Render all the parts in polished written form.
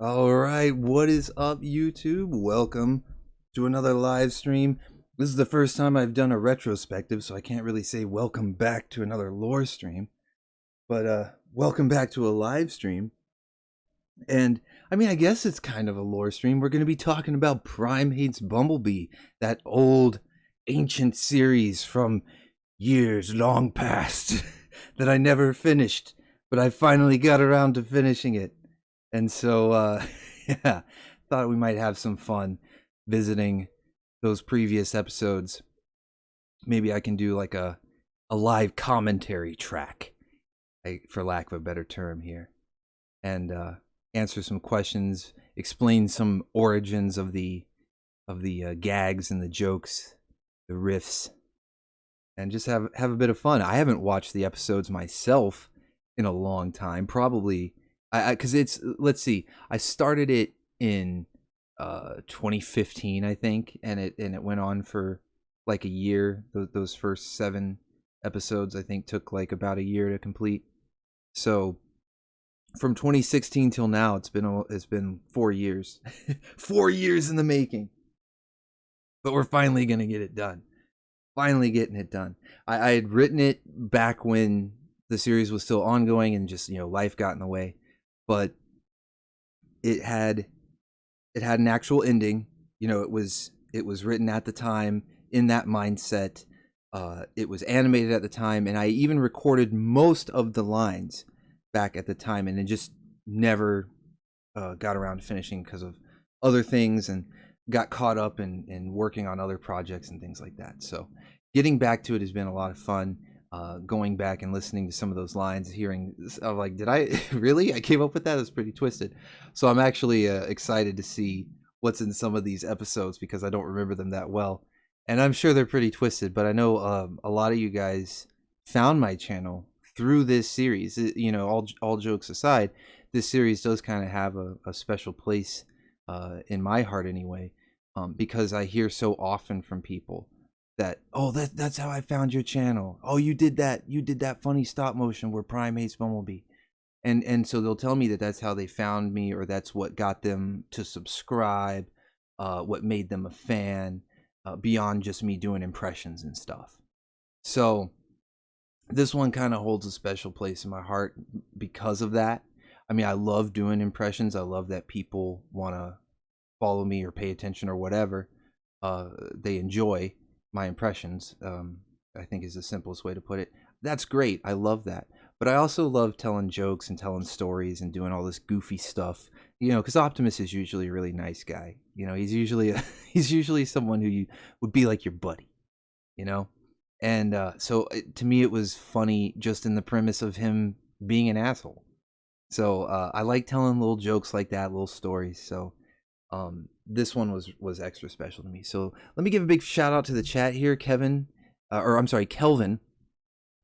All right, what is up, YouTube? Welcome to another live stream. This is the first time I've done a retrospective, so I can't really say welcome back to another lore stream. But welcome back to a live stream. And I mean, I guess it's kind of a lore stream. We're going to be talking about Prime Hates Bumblebee, that old ancient series from years long past that I never finished, but I finally got around to finishing it. And so, yeah, thought we might have some fun visiting those previous episodes. Maybe I can do like a live commentary track, for lack of a better term here, and answer some questions, explain some origins of the gags and the jokes, the riffs, and just have a bit of fun. I haven't watched the episodes myself in a long time, probably. Because it's, let's see, I started it in 2015, I think, and it went on for like a year. Those first 7 episodes, I think, took like about a year to complete. So from 2016 till now, it's been 4 years, 4 years in the making. But we're finally gonna get it done. Finally getting it done. I had written it back when the series was still ongoing, and just life got in the way. But it had an actual ending. It was written at the time in that mindset. It was animated at the time, and I even recorded most of the lines back at the time, and it just never got around to finishing because of other things, and got caught up in working on other projects and things like that. So getting back to it has been a lot of fun. Going back and listening to some of those lines, hearing, I'm like, did I really? I came up with that? That's pretty twisted. So I'm actually excited to see what's in some of these episodes, because I don't remember them that well. And I'm sure they're pretty twisted, but I know a lot of you guys found my channel through this series. All jokes aside, this series does kind of have a special place in my heart anyway, because I hear so often from people that, that's how I found your channel. Oh, you did that funny stop motion where Prime hates Bumblebee. And so they'll tell me that that's how they found me, or that's what got them to subscribe, what made them a fan, beyond just me doing impressions and stuff. So this one kind of holds a special place in my heart because of that. I mean, I love doing impressions. I love that people want to follow me or pay attention or whatever, they enjoy my impressions. I think is the simplest way to put it. That's great. I love that. But I also love telling jokes and telling stories and doing all this goofy stuff. Because Optimus is usually a really nice guy. He's usually he's usually someone who you would be like your buddy. And so to me, it was funny just in the premise of him being an asshole. So I like telling little jokes like that, little stories. So this one was extra special to me. So let me give a big shout out to the chat here, Kelvin,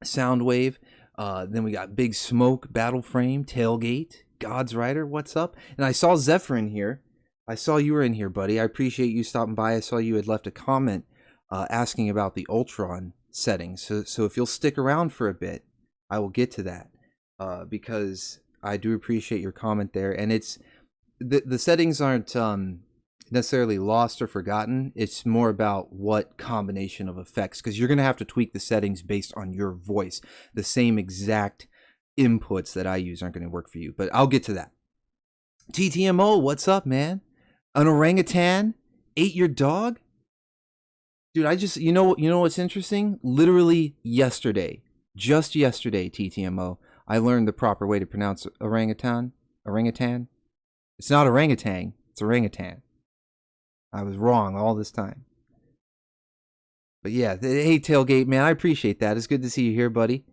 Soundwave. Then we got Big Smoke, Battle Frame, Tailgate, God's Rider. What's up? And I saw Zephyr in here. I saw you were in here, buddy. I appreciate you stopping by. I saw you had left a comment asking about the Ultron settings. So if you'll stick around for a bit, I will get to that because I do appreciate your comment there. And it's the settings aren't necessarily lost or forgotten. It's more about what combination of effects, because you're going to have to tweak the settings based on your voice. The same exact inputs that I use aren't going to work for you, but I'll get to that. TTMO, what's up, man? An orangutan ate your dog? Dude, I just, you know what's interesting? Literally yesterday, just yesterday, TTMO, I learned the proper way to pronounce orangutan. Orangutan? It's not orangutan, it's orangutan. I was wrong all this time. But yeah, hey, Tailgate, man, I appreciate that. It's good to see you here, buddy.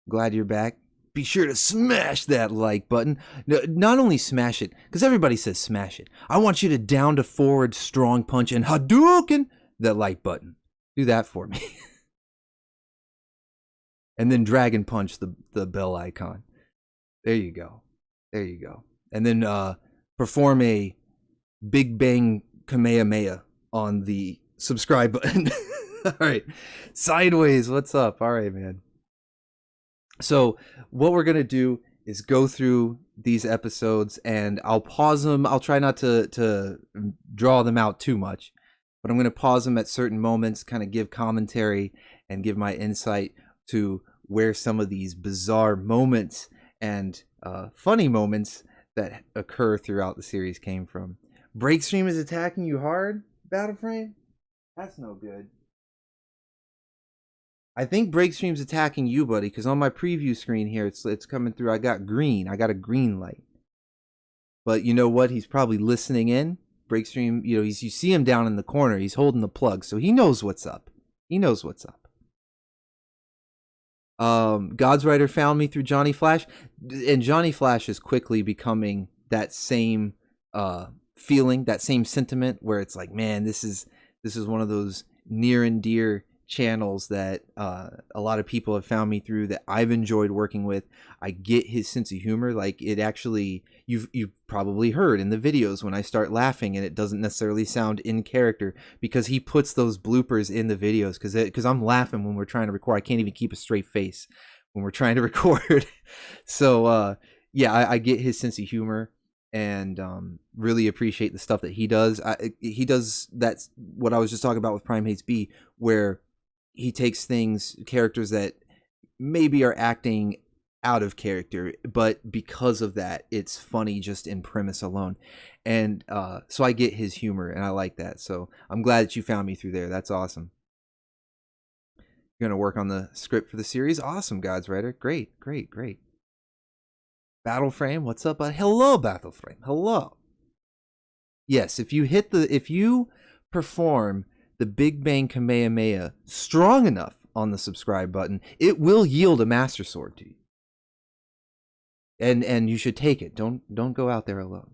Glad you're back. Be sure to smash that like button. No, not only smash it, because everybody says smash it. I want you to down to forward, strong punch, and Hadouken that like button. Do that for me. And then dragon punch the bell icon. There you go. There you go. And then perform a Big Bang Kamehameha on the subscribe button. All right. Sideways, what's up? All right, man. So what we're going to do is go through these episodes, and I'll pause them. I'll try not to draw them out too much, but I'm going to pause them at certain moments, kind of give commentary and give my insight to where some of these bizarre moments and funny moments that occur throughout the series came from. Breakstream is attacking you hard, Battleframe? That's no good. I think Breakstream's attacking you, buddy, because on my preview screen here, it's coming through. I got green. I got a green light. But you know what? He's probably listening in. Breakstream, you see him down in the corner. He's holding the plug, so he knows what's up. He knows what's up. God's Rider found me through Johnny Flash, and Johnny Flash is quickly becoming that same feeling, that same sentiment where it's like, man, this is one of those near and dear channels that a lot of people have found me through, that I've enjoyed working with. I get his sense of humor. Like, it actually, you've probably heard in the videos when I start laughing and it doesn't necessarily sound in character, because he puts those bloopers in the videos, because I'm laughing when we're trying to record. I can't even keep a straight face when we're trying to record. So yeah, I get his sense of humor and really appreciate the stuff that he does. He does that's what I was just talking about with Prime Hates B, where he takes characters that maybe are acting out of character, but because of that, it's funny just in premise alone. And so I get his humor, and I like that. So I'm glad that you found me through there. That's awesome. You're going to work on the script for the series? Awesome, God's Rider. Great. Battleframe, what's up, bud? Hello, Battleframe. Hello. Yes, if you perform the Big Bang Kamehameha strong enough on the subscribe button, it will yield a Master Sword to you. And you should take it. Don't go out there alone.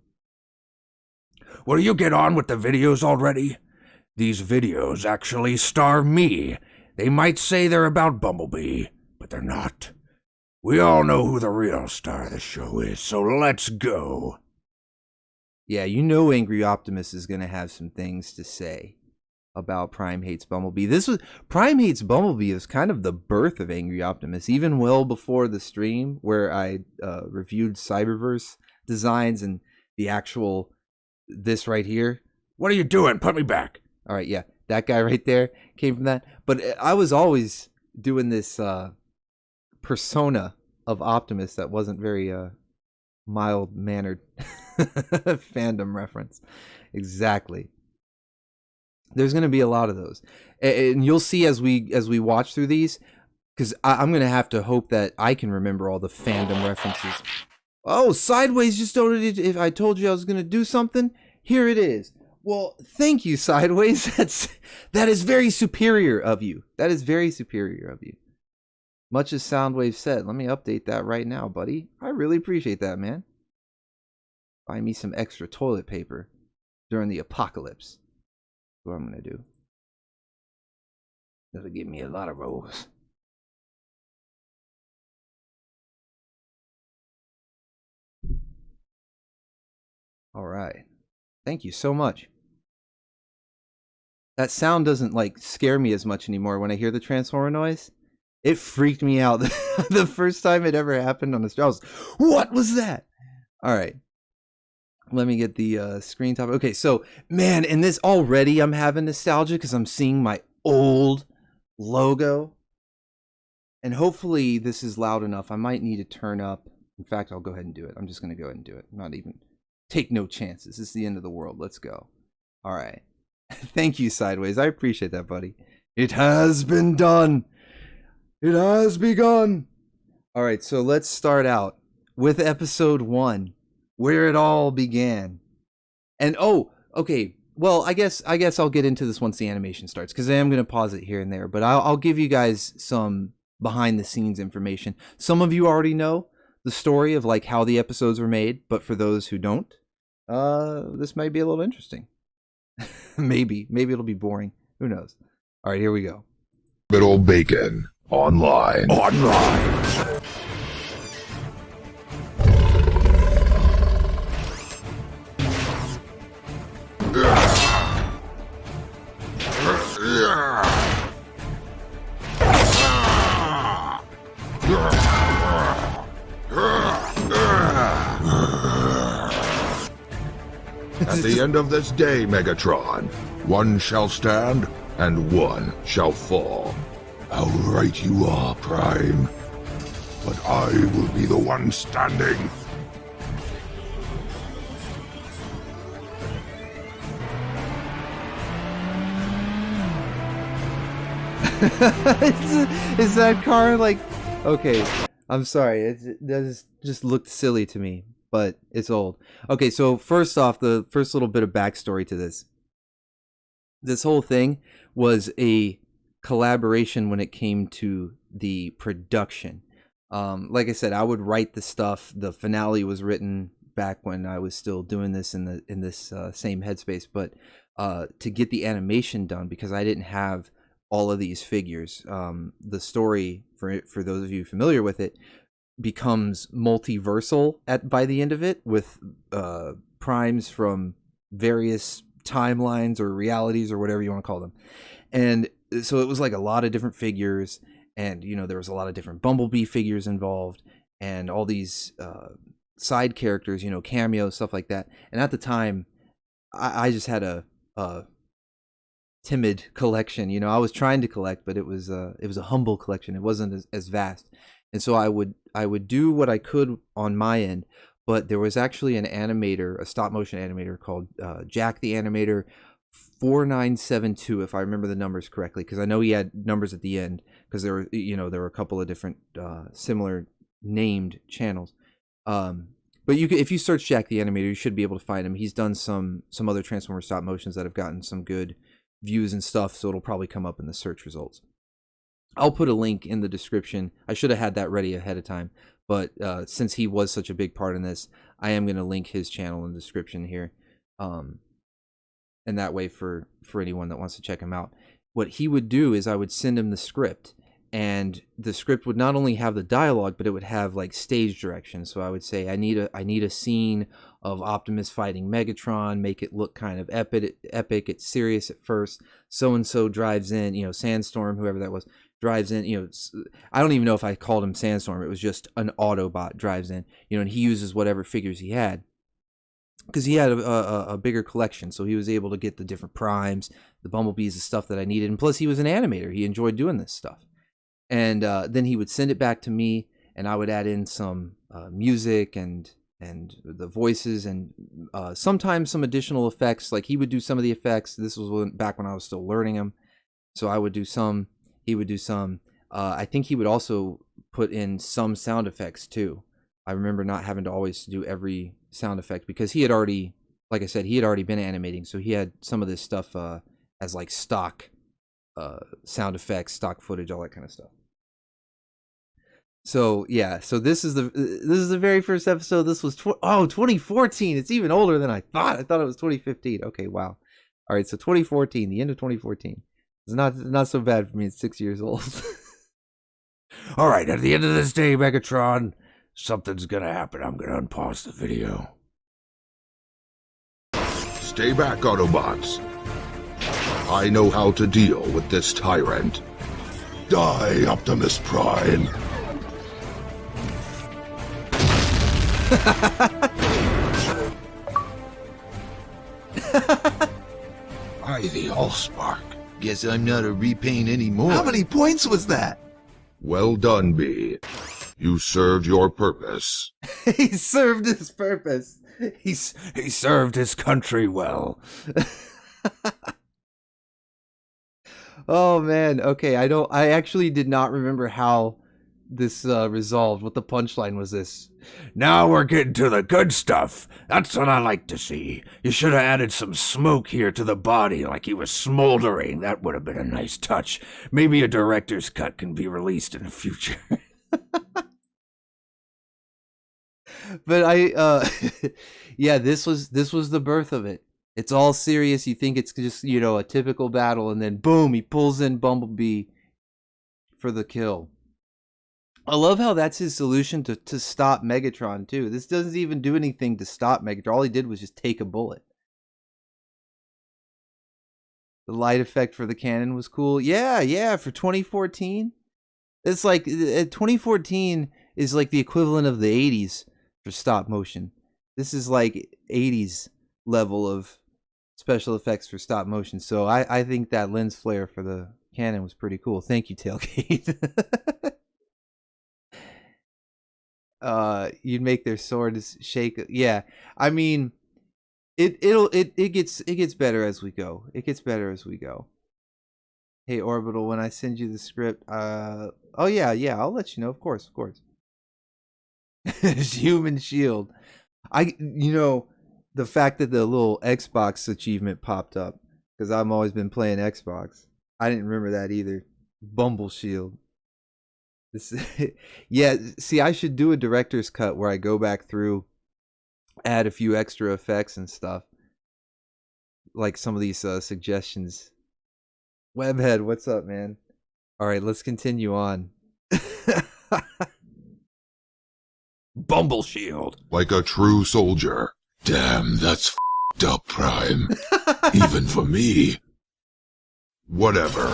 Will you get on with the videos already? These videos actually star me. They might say they're about Bumblebee, but they're not. We all know who the real star of the show is, so let's go. Yeah, Angry Optimus is going to have some things to say about Prime Hates Bumblebee. Prime Hates Bumblebee is kind of the birth of Angry Optimus, even well before the stream where I reviewed Cyberverse designs and the actual, this right here. What are you doing? Put me back. All right, yeah, that guy right there came from that. But I was always doing this persona of Optimus that wasn't very mild-mannered. Fandom reference. Exactly. There's going to be a lot of those, and you'll see as we watch through these, because I'm going to have to hope that I can remember all the fandom references. Oh, Sideways just donated. If I told you I was going to do something, here it is. Well, thank you, Sideways. That is very superior of you. That is very superior of you. Much as Soundwave said, let me update that right now, buddy. I really appreciate that, man. Buy me some extra toilet paper during the apocalypse. That's what I'm going to do. That'll give me a lot of rolls. All right. Thank you so much. That sound doesn't like scare me as much anymore when I hear the Transformer noise. It freaked me out the first time it ever happened on the stream. I was, what was that? All right. Let me get the screen top. Okay, so, man, in this already I'm having nostalgia because I'm seeing my old logo. And hopefully this is loud enough. I might need to turn up. In fact, I'll go ahead and do it. I'm just going to go ahead and do it. Not even take no chances. This is the end of the world. Let's go. All right. Thank you, Sideways. I appreciate that, buddy. It has been done. It has begun. All right, so let's start out with episode 1, where it all began. And oh, okay. Well, I guess I'll get into this once the animation starts, because I am going to pause it here and there. But I'll give you guys some behind the scenes information. Some of you already know the story of like how the episodes were made, but for those who don't, this might be a little interesting. maybe it'll be boring. Who knows? All right, here we go. Orbital Bacon online. At the end of this day, Megatron, one shall stand and one shall fall. How right you are, Prime. But I will be the one standing. Is that car like... Okay, I'm sorry. It just looked silly to me, but it's old. Okay, so first off, the first little bit of backstory to this. This whole thing was a collaboration when it came to the production. Like I said, I would write the stuff. The finale was written back when I was still doing this in this same headspace, but to get the animation done, because I didn't have all of these figures, the story for those of you familiar with it becomes multiversal by the end of it, with primes from various timelines or realities or whatever you want to call them. And so it was like a lot of different figures, and there was a lot of different Bumblebee figures involved, and all these side characters, cameos, stuff like that. And at the time, I just had a timid collection. I was trying to collect, but it was a humble collection. It wasn't as vast. And so I would do what I could on my end, but there was actually an animator, a stop motion animator called Jack the Animator 4972, if I remember the numbers correctly, because I know he had numbers at the end, because there were a couple of different similar named channels. But if you search Jack the Animator, you should be able to find him. He's done some other Transformer stop motions that have gotten some good views and stuff, so it'll probably come up in the search results. I'll put a link in the description. I should have had that ready ahead of time, but since he was such a big part in this, I am going to link his channel in the description here. And that way for anyone that wants to check him out. What he would do is I would send him the script, and the script would not only have the dialogue, but it would have like stage direction. So I would say, I need a scene of Optimus fighting Megatron, make it look kind of epic. It's serious at first. So-and-so drives in, Sandstorm, whoever that was, drives in, I don't even know if I called him Sandstorm. It was just an Autobot drives in, and he uses whatever figures he had, because he had a bigger collection. So he was able to get the different primes, the Bumblebees, the stuff that I needed. And plus he was an animator. He enjoyed doing this stuff. And then he would send it back to me, and I would add in some music and and the voices, and sometimes some additional effects. Like he would do some of the effects. This was back when I was still learning them, so I would do some, he would do some. I think he would also put in some sound effects too. I remember not having to always do every sound effect because he had already, like I said, he had already been animating, so he had some of this stuff as like stock sound effects, stock footage, all that kind of stuff. So yeah, so this is the very first episode. This was 2014. It's even older than I thought. I thought it was 2015. Okay, wow. All right, so 2014, the end of 2014. It's not so bad for me. It's 6 years old. All right, at the end of this day, Megatron, something's gonna happen. I'm gonna unpause the video. Stay back, Autobots. I know how to deal with this tyrant. Die, Optimus Prime. I, the Allspark. Guess I'm not a repaint anymore. How many points was that? Well done, B. You served your purpose. He served his purpose. He served his country well. Oh man, okay. I actually did not remember how this resolved. What the punchline was this? Now we're getting to the good stuff. That's what I like to see. You should have added some smoke here to the body like he was smoldering. That would have been a nice touch. Maybe a director's cut can be released in the future. But yeah, this was the birth of it. It's all serious. You think it's just, a typical battle, and then boom, he pulls in Bumblebee for the kill. I love how that's his solution to stop Megatron too. This doesn't even do anything to stop Megatron. All he did was just take a bullet. The light effect for the cannon was cool. Yeah, for 2014. It's like 2014 is like the equivalent of the 80s for stop motion. This is like 80s level of special effects for stop motion. So I think that lens flare for the cannon was pretty cool. Thank you, Tailgate. You'd make their swords shake. Yeah, I mean, it gets better as we go. It gets better as we go. Hey Orbital, when I send you the script, oh yeah, I'll let you know. Of course. Human shield. The fact that the little Xbox achievement popped up, because I've always been playing Xbox. I didn't remember that either. Bumble shield. Yeah, see, I should do a director's cut where I go back through, add a few extra effects and stuff, like some of these suggestions. Webhead, what's up, man? All right, let's continue on. Bumble shield. Like a true soldier. Damn, that's f***ed up, Prime. Even for me. Whatever.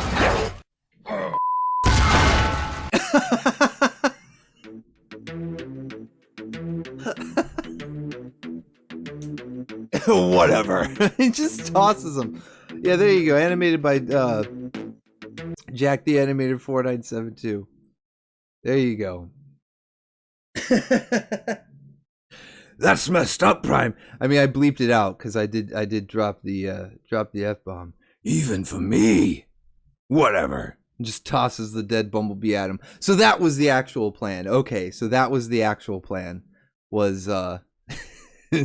Whatever. He just tosses them. Yeah, there you go. Animated by Jack the Animator 4972. There you go. That's messed up, Prime. I mean, I bleeped it out because I did drop the F-bomb. Even for me. Whatever. Just tosses the dead Bumblebee at him. So that was the actual plan. Okay, so that was the actual plan. Was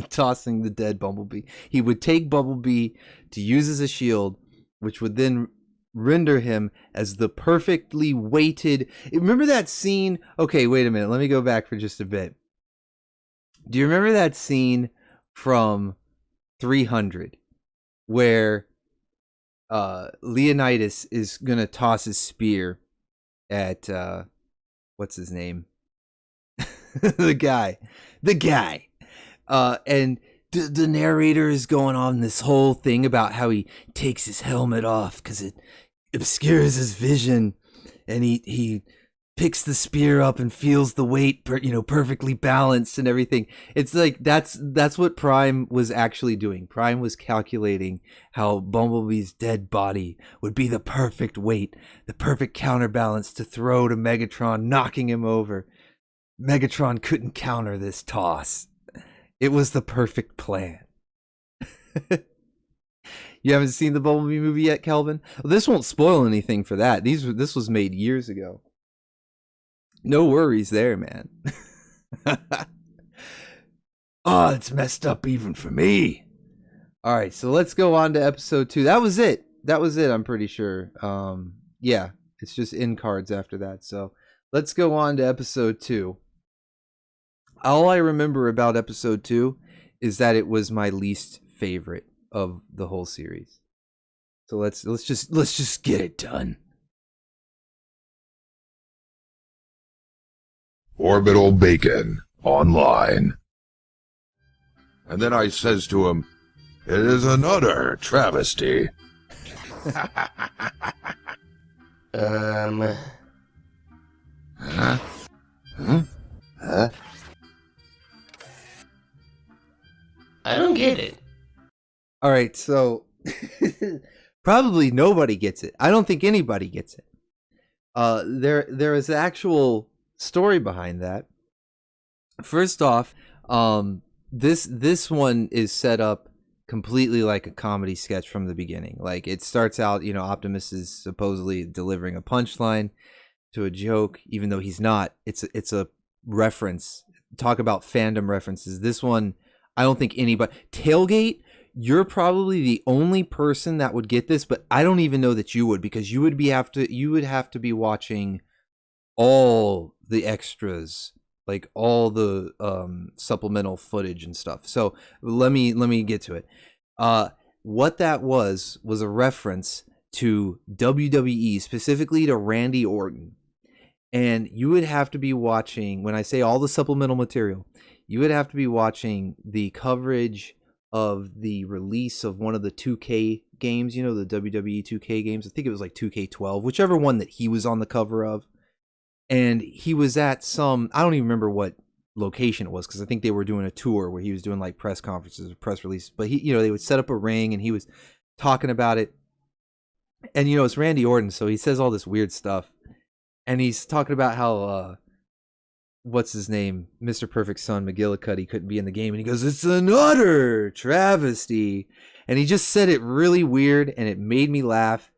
tossing the dead Bumblebee. He would take Bumblebee to use as a shield, which would then render him as the perfectly weighted. Remember that scene? Okay, wait a minute. Let me go back for just a bit. Do you remember that scene from 300 where Leonidas is going to toss his spear at what's his name? the guy. And the narrator is going on this whole thing about how he takes his helmet off because it obscures his vision, and he picks the spear up and feels the weight, perfectly balanced and everything. It's like that's what Prime was actually doing. Prime was calculating how Bumblebee's dead body would be the perfect weight, the perfect counterbalance to throw to Megatron, knocking him over. Megatron couldn't counter this toss. It was the perfect plan. You haven't seen the Bumblebee movie yet, Kelvin? Well, this won't spoil anything for that. This was made years ago. No worries there, man. Oh, it's messed up even for me. All right, so let's go on to episode 2. That was it. I'm pretty sure. Yeah, it's just in cards after that. So let's go on to episode 2. All I remember about episode 2 is that it was my least favorite of the whole series. So let's just get it done. Orbital Bacon online. And then I says to him, "It is an utter travesty." Huh? I don't get it. All right, so probably nobody gets it. I don't think anybody gets it. There is actual story behind that. First off, this one is set up completely like a comedy sketch from the beginning. Like, it starts out, Optimus is supposedly delivering a punchline to a joke, even though he's not. It's a reference. Talk about fandom references. This one, I don't think anybody. Tailgate, you're probably the only person that would get this, but I don't even know that you would, because you would have to be watching all the extras, like all the supplemental footage and stuff. So let me get to it. What that was a reference to WWE, specifically to Randy Orton. And you would have to be watching, when I say all the supplemental material, you would have to be watching the coverage of the release of one of the 2K games, the WWE 2K games. I think it was like 2K12, whichever one that he was on the cover of. And he was at some, I don't even remember what location it was, because I think they were doing a tour where he was doing like press conferences or press releases. But they would set up a ring and he was talking about it. And it's Randy Orton, so he says all this weird stuff. And he's talking about how what's his name, Mr. Perfect's son, McGillicuddy, couldn't be in the game. And he goes, "It's an utter travesty." And he just said it really weird, and it made me laugh.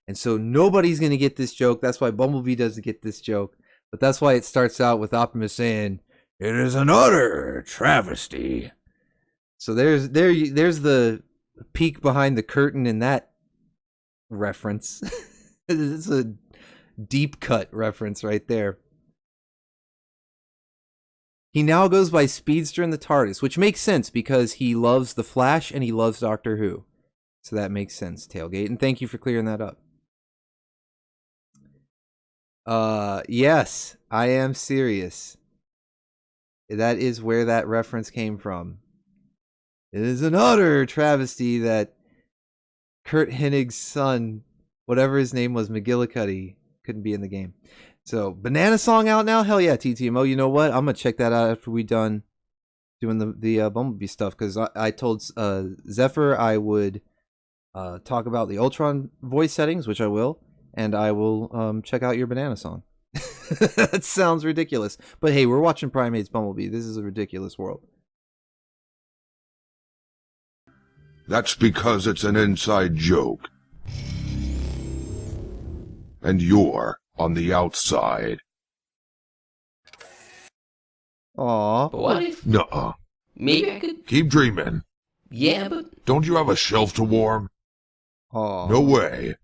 And so nobody's going to get this joke. That's why Bumblebee doesn't get this joke. But that's why it starts out with Optimus saying, "It is an utter travesty." So there's the peek behind the curtain in that reference. It's a deep cut reference right there. He now goes by Speedster in the TARDIS, which makes sense because he loves The Flash and he loves Doctor Who. So that makes sense, Tailgate. And thank you for clearing that up. Yes, I am serious. That is where that reference came from. It is an utter travesty that Kurt Hennig's son, whatever his name was, McGillicuddy, couldn't be in the game. So, Banana Song out now? Hell yeah, TTMO. You know what? I'm going to check that out after we're done doing the Bumblebee stuff, because I told Zephyr I would talk about the Ultron voice settings, which I will, and I will check out your Banana Song. That sounds ridiculous. But hey, we're watching Primate's Bumblebee. This is a ridiculous world. That's because it's an inside joke. And you're on the outside. Aww. But what if? Nuh-uh. Maybe I could. Keep dreaming. Yeah, but. Don't you have a shelf to warm? Aww. No way.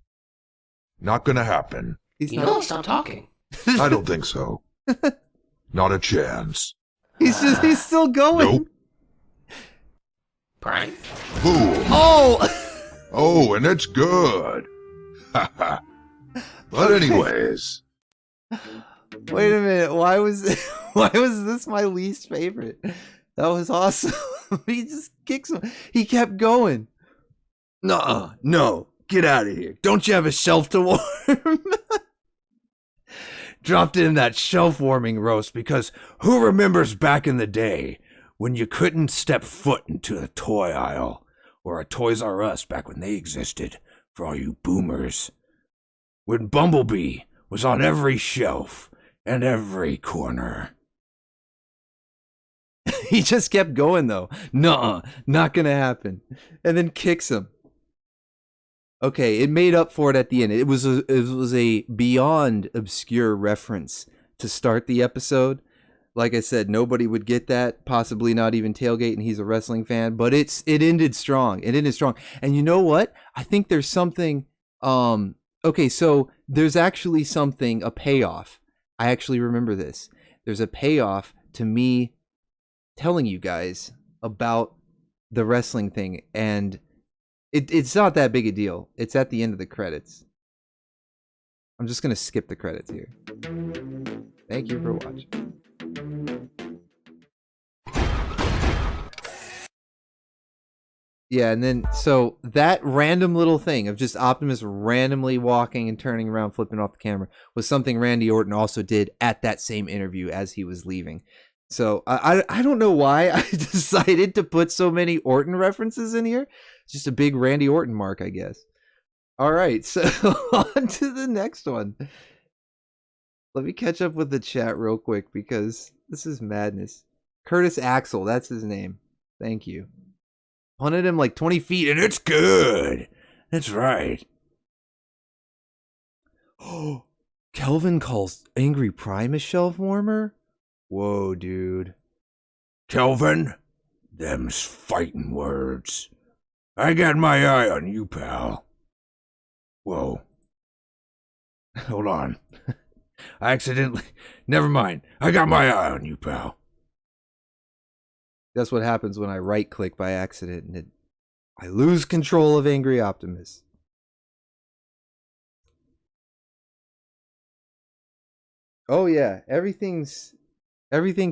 Not gonna happen. He's You not... know, stop talking. I don't think so. Not a chance. He's still going. Nope. Prime. Boom. Oh! Oh, and it's good. Ha. But anyways. Wait a minute. Why was this my least favorite? That was awesome. He just kicks him. He kept going. Nuh-uh. No. Get out of here. Don't you have a shelf to warm? Dropped in that shelf warming roast because who remembers back in the day when you couldn't step foot into a toy aisle or a Toys R Us back when they existed for all you boomers? When Bumblebee was on every shelf and every corner. He just kept going though. Nuh-uh, not gonna happen. And then kicks him. Okay, it made up for it at the end. It was a beyond obscure reference to start the episode. Like I said, nobody would get that, possibly not even Tailgate, and he's a wrestling fan. But it ended strong. It ended strong. And you know what? I think there's something. Okay, so there's actually something, a payoff. I actually remember this. There's a payoff to me telling you guys about the wrestling thing, and it's not that big a deal. It's at the end of the credits. I'm just gonna skip the credits here. Thank you for watching. Yeah, and then so that random little thing of just Optimus randomly walking and turning around, flipping off the camera, was something Randy Orton also did at that same interview as he was leaving. So I don't know why I decided to put so many Orton references in here. It's just a big Randy Orton mark, I guess. All right, so on to the next one. Let me catch up with the chat real quick because this is madness. Curtis Axel, that's his name. Thank you. Punted him like 20 feet, and it's good. That's right. Oh, Kelvin calls Angry Prime a shelf warmer? Whoa, dude. Kelvin, them's fighting words. I got my eye on you, pal. Whoa. Hold on. I accidentally... Never mind. I got my eye on you, pal. That's what happens when I right-click by accident, and I lose control of Angry Optimus. Oh yeah, everything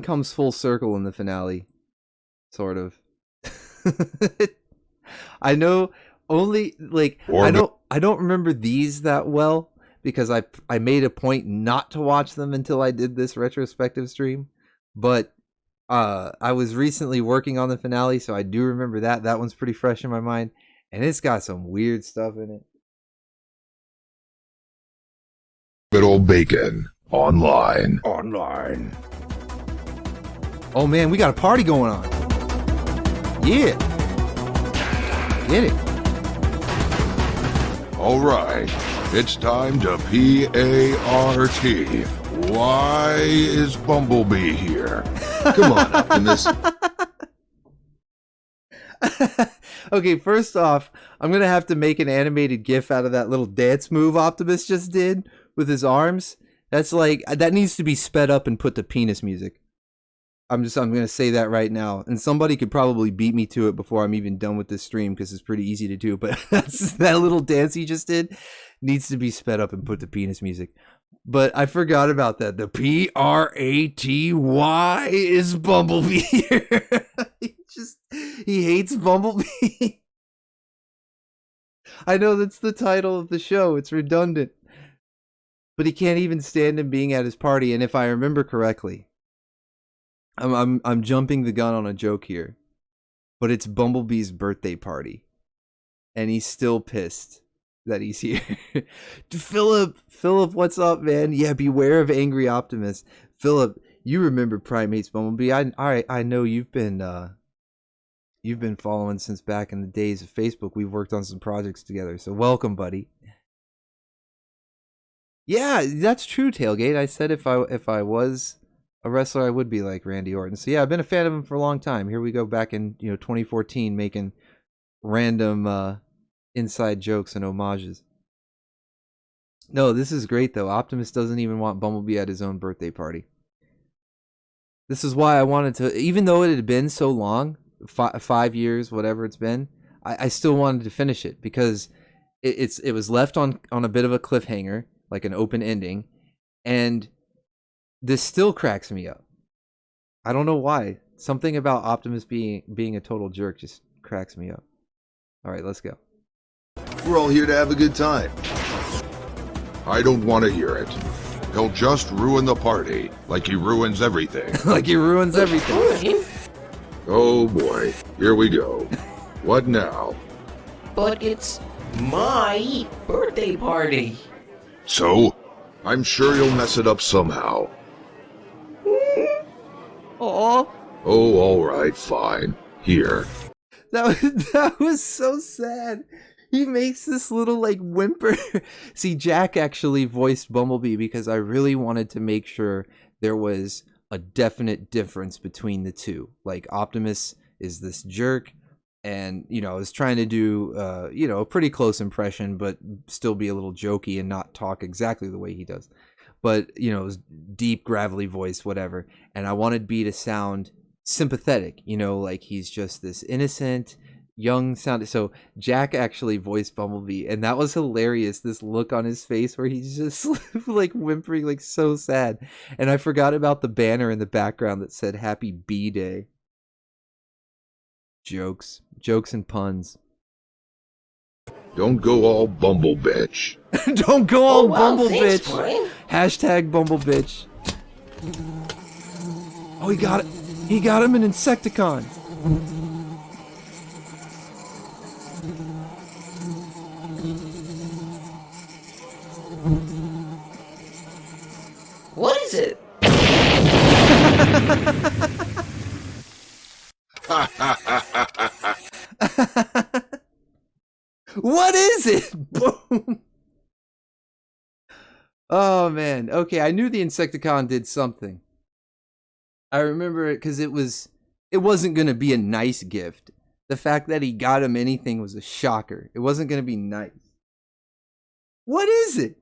comes full circle in the finale, sort of. I know only like I don't remember these that well because I made a point not to watch them until I did this retrospective stream, but I was recently working on the finale, so I do remember that. That one's pretty fresh in my mind, and it's got some weird stuff in it. Orbital Bacon. Online. Oh man, we got a party going on. Yeah. Get it. Alright, it's time to P-A-R-T. Why is Bumblebee here? Come on, Optimus. Okay, first off, I'm going to have to make an animated GIF out of that little dance move Optimus just did with his arms. That's like, that needs to be sped up and put to penis music. I'm going to say that right now. And somebody could probably beat me to it before I'm even done with this stream because it's pretty easy to do. But that little dance he just did needs to be sped up and put to penis music. But I forgot about that. The P-R-A-T-Y is Bumblebee here. He hates Bumblebee. I know that's the title of the show. It's redundant. But he can't even stand him being at his party. And if I remember correctly, I'm jumping the gun on a joke here, but it's Bumblebee's birthday party, and he's still pissed that he's here. Philip, what's up, man? Yeah, beware of Angry Optimus. Philip, you remember Primates Bumblebee? I know you've been following since back in the days of Facebook. We've worked on some projects together, so welcome, buddy. Yeah, that's true, Tailgate. I said if I was a wrestler, I would be like Randy Orton. So yeah, I've been a fan of him for a long time. Here we go back in 2014, making random inside jokes and homages. No, this is great though. Optimus doesn't even want Bumblebee at his own birthday party. This is why I wanted to, even though it had been so long, 5 years, whatever it's been, I still wanted to finish it because it was left on a bit of a cliffhanger, like an open ending, and this still cracks me up. I don't know why. Something about Optimus being a total jerk just cracks me up. All right, let's go. We're all here to have a good time. I don't want to hear it. He'll just ruin the party, like he ruins everything. Like he ruins everything. Oh boy, here we go. What now? But it's my birthday party. So, I'm sure you'll mess it up somehow. Oh. Oh, all right, fine. Here. That was so sad. He makes this little like whimper. See, Jack actually voiced Bumblebee because I really wanted to make sure there was a definite difference between the two. Like Optimus is this jerk, and I was trying to do a pretty close impression, but still be a little jokey and not talk exactly the way he does. But it was deep, gravelly voice, whatever. And I wanted B to sound sympathetic, like he's just this innocent young sound. So Jack actually voiced Bumblebee, and that was hilarious. This look on his face where he's just like whimpering, like so sad. And I forgot about the banner in the background that said Happy B Day. Jokes and puns. Don't go all bumble bitch. Don't go all bumble thanks, bitch. Prime. Hashtag bumble bitch. Oh, he got it. He got him an Insecticon. What is it? What is it? Boom. Oh man. Okay, I knew the Insecticon did something. I remember it because it wasn't gonna be a nice gift. The fact that he got him anything was a shocker. It wasn't gonna be nice. What is it?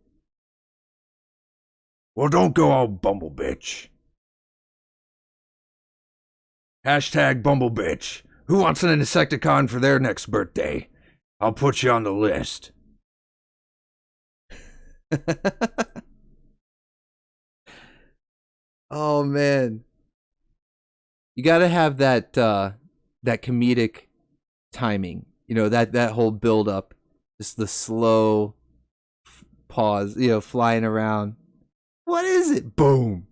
Well, don't go all bumble bitch. Hashtag bumble bitch. Who wants an Insecticon for their next birthday? I'll put you on the list. Oh man. You gotta have that comedic timing. That whole build up. Just the slow pause, flying around. What is it? Boom.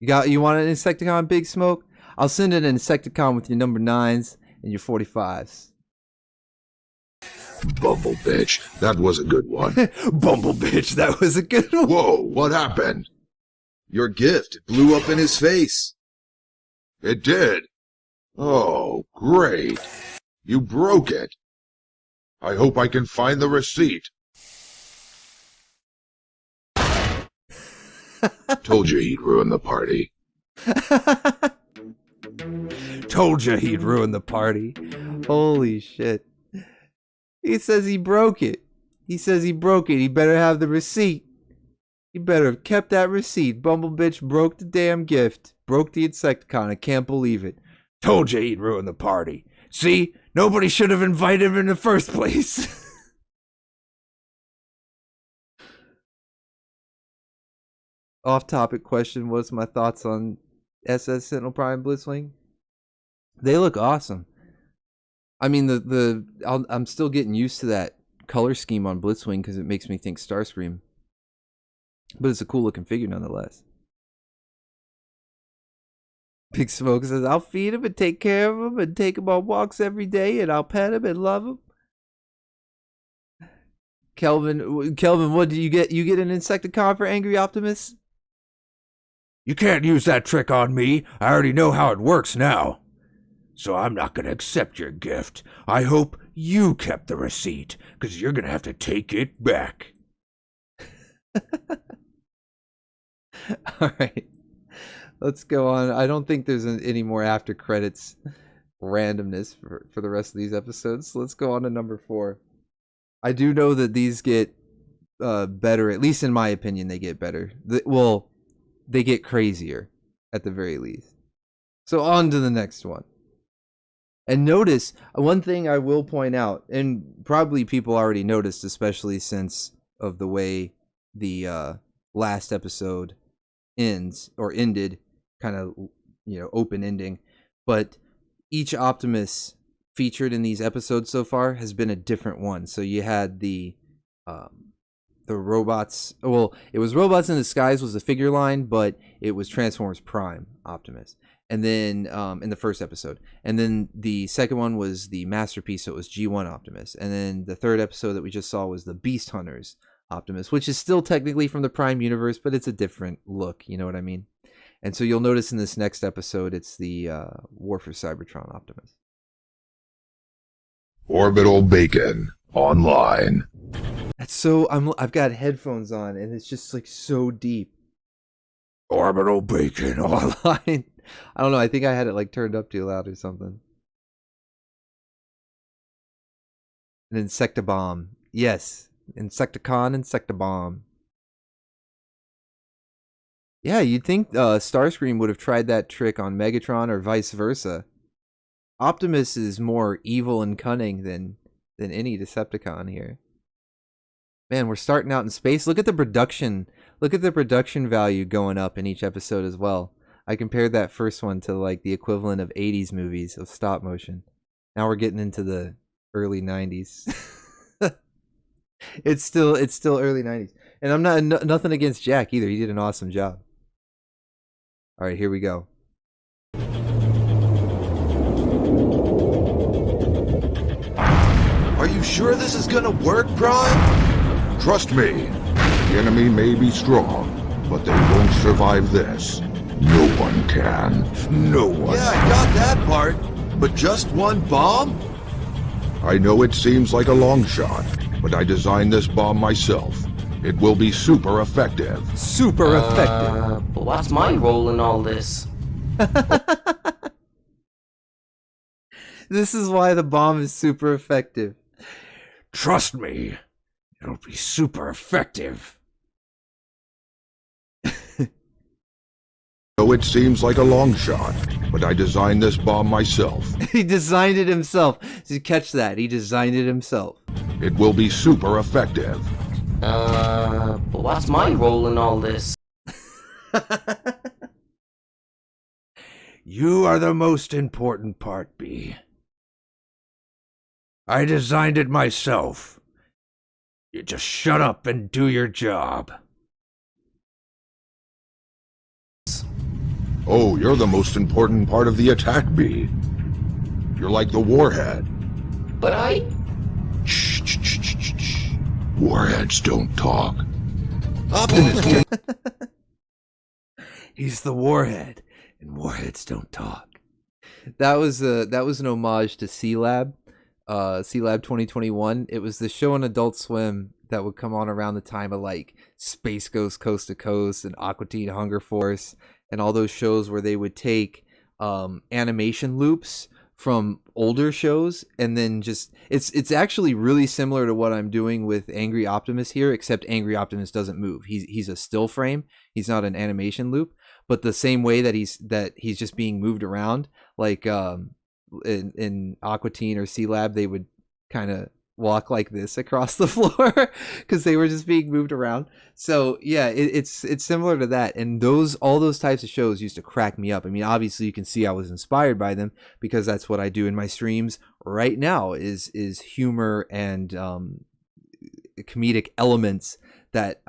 You want an Insecticon, Big Smoke? I'll send an Insecticon with your number 9s and your 45s. Bumble bitch. That was a good one. Bumble bitch, that was a good one. Whoa, what happened? Your gift blew up in his face. It did. Oh, great. You broke it. I hope I can find the receipt. Told you he'd ruin the party. Told you he'd ruin the party. Holy shit. He says he broke it. He He better have the receipt. He better have kept that receipt. Bumble bitch broke the damn gift. Broke the Insecticon. I can't believe it. Told you he'd ruin the party. See? Nobody should have invited him in the first place. Off-topic question. What's my thoughts on SS Sentinel Prime Blitzwing? They look awesome. I mean, I'm still getting used to that color scheme on Blitzwing because it makes me think Starscream. But it's a cool looking figure nonetheless. Big Smoke says, I'll feed him and take care of him and take him on walks every day and I'll pet him and love him. Kelvin, what do you get? You get an Insecticon for Angry Optimus? You can't use that trick on me. I already know how it works now. So I'm not going to accept your gift. I hope you kept the receipt, because you're going to have to take it back. All right. Let's go on. I don't think there's any more after credits randomness for the rest of these episodes. So let's go on to number 4. I do know that these get better, at least in my opinion, they get better. They get crazier at the very least. So on to the next one. And notice, one thing I will point out, and probably people already noticed, especially since of the way the last episode ended, kind of, open ending. But each Optimus featured in these episodes so far has been a different one. So you had the robots. Well, it was Robots in Disguise was the figure line, but it was Transformers Prime Optimus. And then in the first episode, and then the second one was the Masterpiece. So it was G1 Optimus. And then the third episode that we just saw was the Beast Hunters Optimus, which is still technically from the Prime universe, but it's a different look. You know what I mean? And so you'll notice in this next episode, it's the War for Cybertron Optimus. Orbital Bacon online. That's so I've got headphones on and it's just like so deep. Orbital Bacon Online. I don't know. I think I had it like turned up too loud or something. An Insectabomb. Yes. Insecticon, Insectabomb. Yeah, you'd think Starscream would have tried that trick on Megatron or vice versa. Optimus is more evil and cunning than any Decepticon here. Man, we're starting out in space. Look at the production. Look at the production value going up in each episode as well. I compared that first one to like the equivalent of 80s movies of stop motion. Now we're getting into the early 90s. It's still early 90s. And I'm not nothing against Jack either. He did an awesome job. All right, here we go. Are you sure this is gonna work, Prime? Trust me, the enemy may be strong, but they won't survive this. No one can. No one. Yeah, I got that part. But just one bomb? I know it seems like a long shot, but I designed this bomb myself. It will be super effective. Super effective. But what's my role in all this? This is why the bomb is super effective. Trust me, it'll be super effective. Though it seems like a long shot, but I designed this bomb myself. He designed it himself. So you catch that? He designed it himself. It will be super effective. But what's my role in all this? You are the most important part, B. I designed it myself. You just shut up and do your job. Oh, you're the most important part of the attack, B. You're like the warhead. But I... Shh. Warheads don't talk. Optimus, He's the warhead, and warheads don't talk. That was an homage to C-Lab, C-Lab 2021. It was the show on Adult Swim that would come on around the time of like Space Ghost Coast to Coast and Aqua Teen Hunger Force and all those shows where they would take animation loops from older shows and then just it's actually really similar to what I'm doing with Angry Optimus here, except Angry Optimus doesn't move. He's a still frame. He's not an animation loop, but the same way that he's just being moved around, like in Aqua Teen or C-Lab, they would kind of walk like this across the floor because they were just being moved around. So yeah, it's similar to that, and all those types of shows used to crack me up. I mean, obviously you can see I was inspired by them because that's what I do in my streams right now is humor and comedic elements that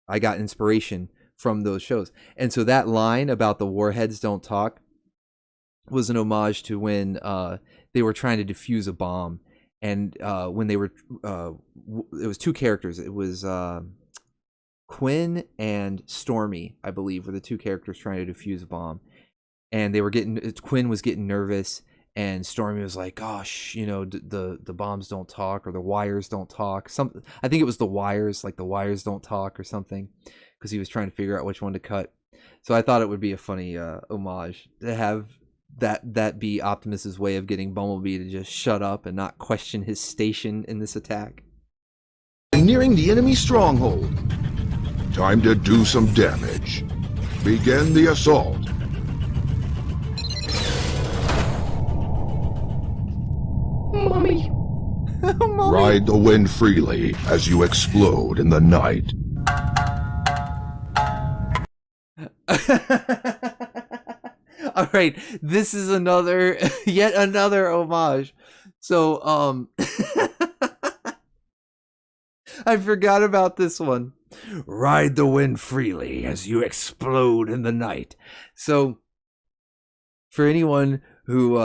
I got inspiration from those shows. And so that line about the warheads don't talk was an homage to when they were trying to defuse a bomb. And when they were, it was two characters. It was Quinn and Stormy, I believe, were the two characters trying to defuse a bomb. And Quinn was getting nervous, and Stormy was like, "Gosh, the bombs don't talk, or the wires don't talk." I think it was the wires, like the wires don't talk or something, because he was trying to figure out which one to cut. So I thought it would be a funny homage to have that be Optimus's way of getting Bumblebee to just shut up and not question his station in this attack. nearing the enemy stronghold. Time to do some damage. Begin the assault. Mommy. Ride the wind freely as you explode in the night. All right, this is yet another homage. So, I forgot about this one. Ride the wind freely as you explode in the night. So, for anyone who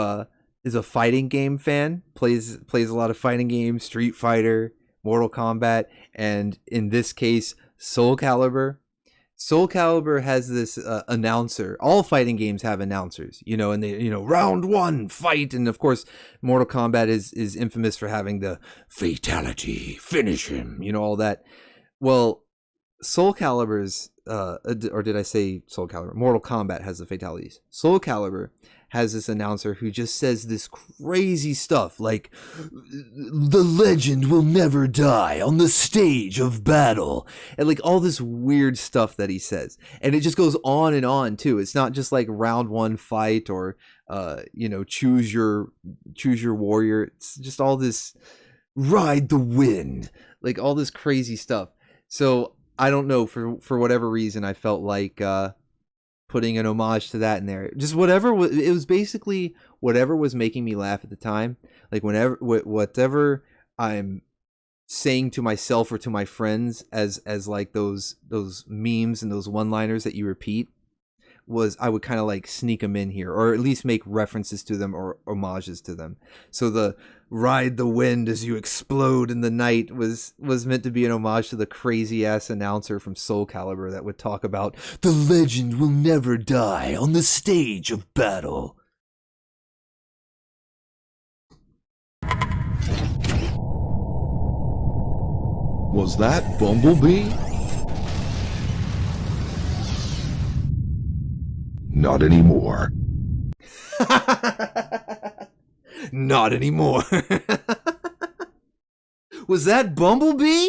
is a fighting game fan, plays a lot of fighting games, Street Fighter, Mortal Kombat, and in this case, Soul Calibur. Soul Calibur has this announcer. All fighting games have announcers, and they, round one, fight. And of course, Mortal Kombat is infamous for having the fatality, finish him, all that. Well, Soul Calibur's, or did I say Soul Calibur? Mortal Kombat has the fatalities. Soul Calibur has this announcer who just says this crazy stuff like, the legend will never die on the stage of battle, and like all this weird stuff that he says, and it just goes on too. It's not just like round one fight or choose your warrior. It's just all this ride the wind, like all this crazy stuff. So I don't know, for whatever reason I felt like putting an homage to that in there. Just whatever it was, basically whatever was making me laugh at the time. Like whatever I'm saying to myself or to my friends as like those memes and those one-liners that you repeat, was I would kind of like sneak them in here, or at least make references to them or homages to them. So the ride the wind as you explode in the night was meant to be an homage to the crazy ass announcer from Soul Calibur that would talk about the legend will never die on the stage of battle. Was that Bumblebee? Not anymore. Not anymore. Was that Bumblebee?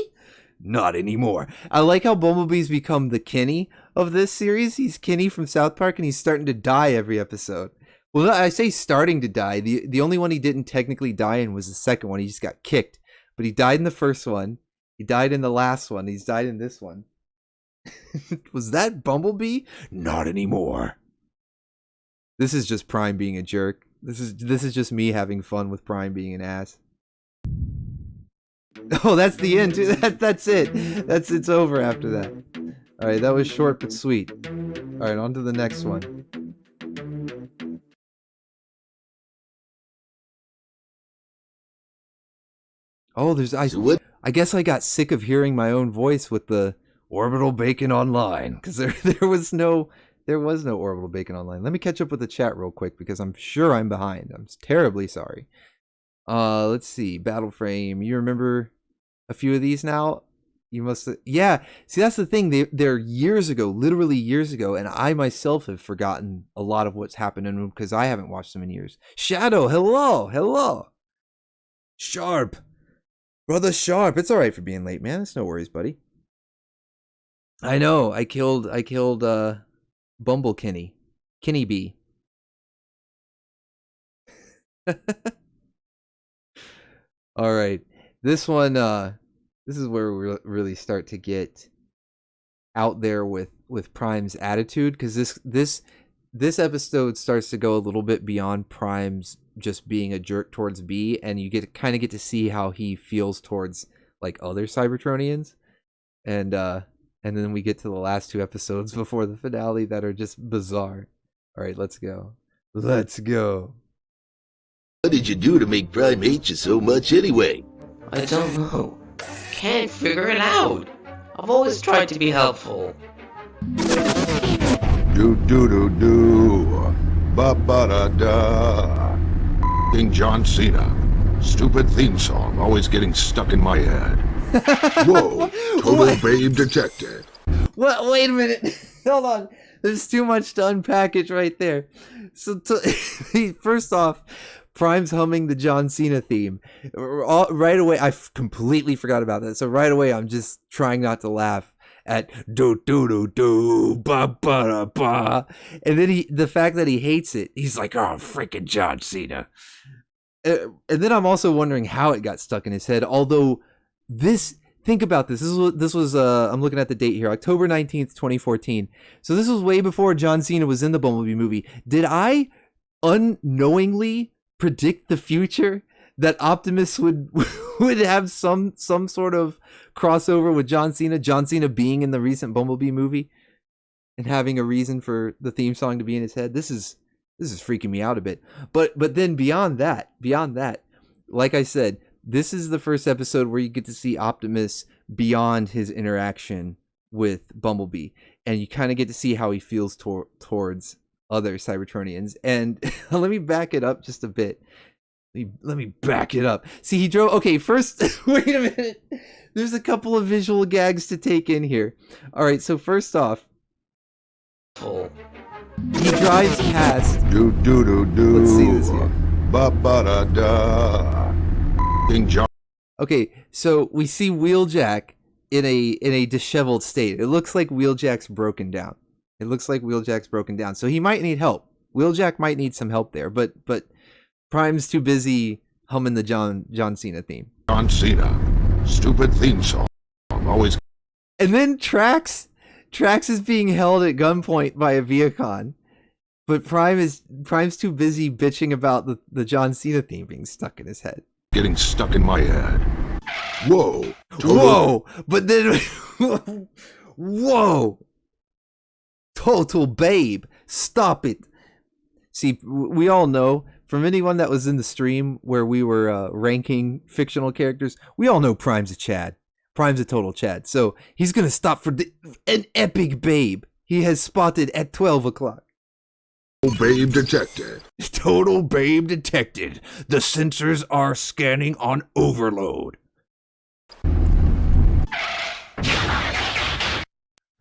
Not anymore. I like how Bumblebee's become the Kenny of this series. He's Kenny from South Park, and he's starting to die every episode. Well, I say starting to die. The only one he didn't technically die in was the second one. He just got kicked. But he died in the first one. He died in the last one. He's died in this one. Was that Bumblebee? Not anymore. This is just Prime being a jerk. This is just me having fun with Prime being an ass. Oh, that's the end too. That's it. It's over after that. All right, that was short but sweet. All right, on to the next one. Oh, I guess I got sick of hearing my own voice with the Orbital Bacon Online, because there was no Orbital Bacon Online. Let me catch up with the chat real quick because I'm sure I'm behind. I'm terribly sorry. Let's see. Battle Frame. You remember a few of these now? You must. Yeah. See, that's the thing. They're years ago, literally years ago, and I myself have forgotten a lot of what's happened in them because I haven't watched them in years. Shadow, hello. Sharp. Brother Sharp. It's all right for being late, man. It's no worries, buddy. I know. I killed Bumble Kenny Bee. All right, this one, this is where we really start to get out there with Prime's attitude, because this episode starts to go a little bit beyond Prime's just being a jerk towards Bee, and you get to see how he feels towards like other Cybertronians, and then we get to the last two episodes before the finale that are just bizarre. All right, let's go. Let's go. What did you do to make Prime hate you so much anyway? I don't know. Can't figure it out. I've always tried to be helpful. Do do do do. Ba ba da da. King John Cena. Stupid theme song always getting stuck in my head. Whoa, total babe detected. What? Wait a minute. Hold on. There's too much to unpackage right there. So, first off, Prime's humming the John Cena theme. Right away, I completely forgot about that. So right away, I'm just trying not to laugh at do do do do ba ba da ba, and then the fact that he hates it, he's like, oh, freaking John Cena. And then I'm also wondering how it got stuck in his head. Although think about this. This was I'm looking at the date here, October 19th, 2014. So this was way before John Cena was in the Bumblebee movie. Did I unknowingly predict the future that Optimus would have some sort of crossover with John Cena being in the recent Bumblebee movie and having a reason for the theme song to be in his head? This is freaking me out a bit. But then beyond that, like I said, this is the first episode where you get to see Optimus beyond his interaction with Bumblebee, and you kind of get to see how he feels towards other Cybertronians. And let me back it up just a bit. Let me back it up. See, he drove. Okay, first, wait a minute. There's a couple of visual gags to take in here. All right, so first off, he drives past. Do do do do. Let's see this here. Ba ba da da. King John. Okay, so we see Wheeljack in a disheveled state. It looks like Wheeljack's broken down. So he might need help. Wheeljack might need some help there, but Prime's too busy humming the John Cena theme. John Cena. Stupid theme song. Always. And then Trax is being held at gunpoint by a Viacon, but Prime's too busy bitching about the John Cena theme being stuck in his head. Getting stuck in my head. Whoa. Whoa! But then, whoa! Total babe, stop it! See, we all know, from anyone that was in the stream where we were ranking fictional characters, we all know Prime's a Chad. Prime's a total Chad. So he's gonna stop for an epic babe he has spotted at 12 o'clock. Babe detected. Total babe detected. The sensors are scanning on overload.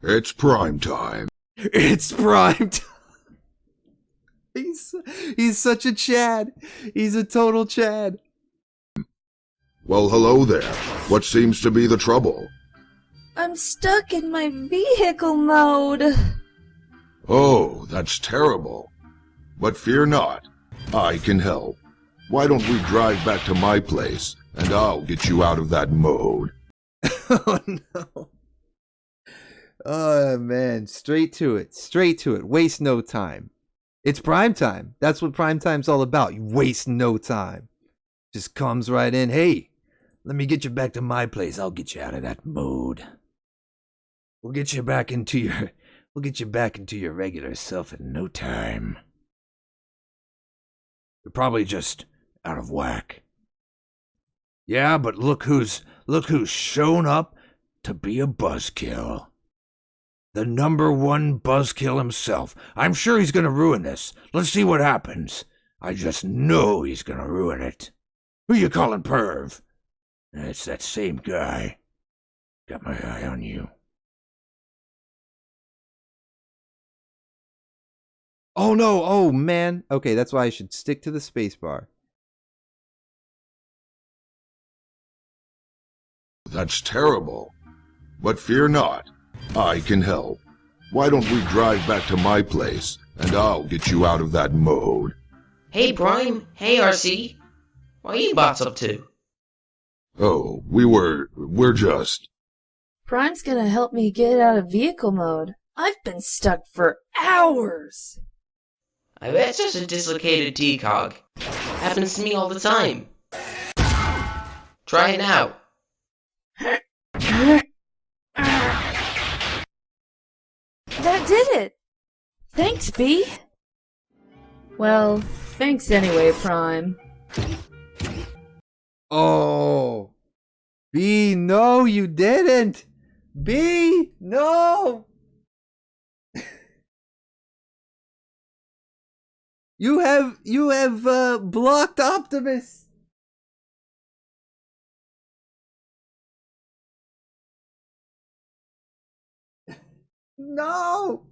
It's prime time. It's prime time. He's such a Chad. He's a total Chad. Well, hello there. What seems to be the trouble? I'm stuck in my vehicle mode. Oh, that's terrible. But fear not. I can help. Why don't we drive back to my place, and I'll get you out of that mode. Oh, no. Oh, man. Straight to it. Waste no time. It's prime time. That's what prime time's all about. You waste no time. Just comes right in. Hey, let me get you back to my place. I'll get you out of that mode. We'll get you back into your regular self in no time. You're probably just out of whack. Yeah, but look who's shown up to be a buzzkill. The #1 buzzkill himself. I'm sure he's gonna ruin this. Let's see what happens. I just know he's gonna ruin it. Who you calling perv? It's that same guy. Got my eye on you. Oh no, oh man. Okay, that's why I should stick to the spacebar. That's terrible. But fear not. I can help. Why don't we drive back to my place, and I'll get you out of that mode. Hey Prime, hey RC. What are you bots up to? Oh, we're just... Prime's gonna help me get out of vehicle mode. I've been stuck for hours. I bet it's just a dislocated T-cog. Happens to me all the time. Try it now. That did it! Thanks, B. Well, thanks anyway, Prime. Oh. B, no, you didn't. B, no. You have blocked Optimus. No.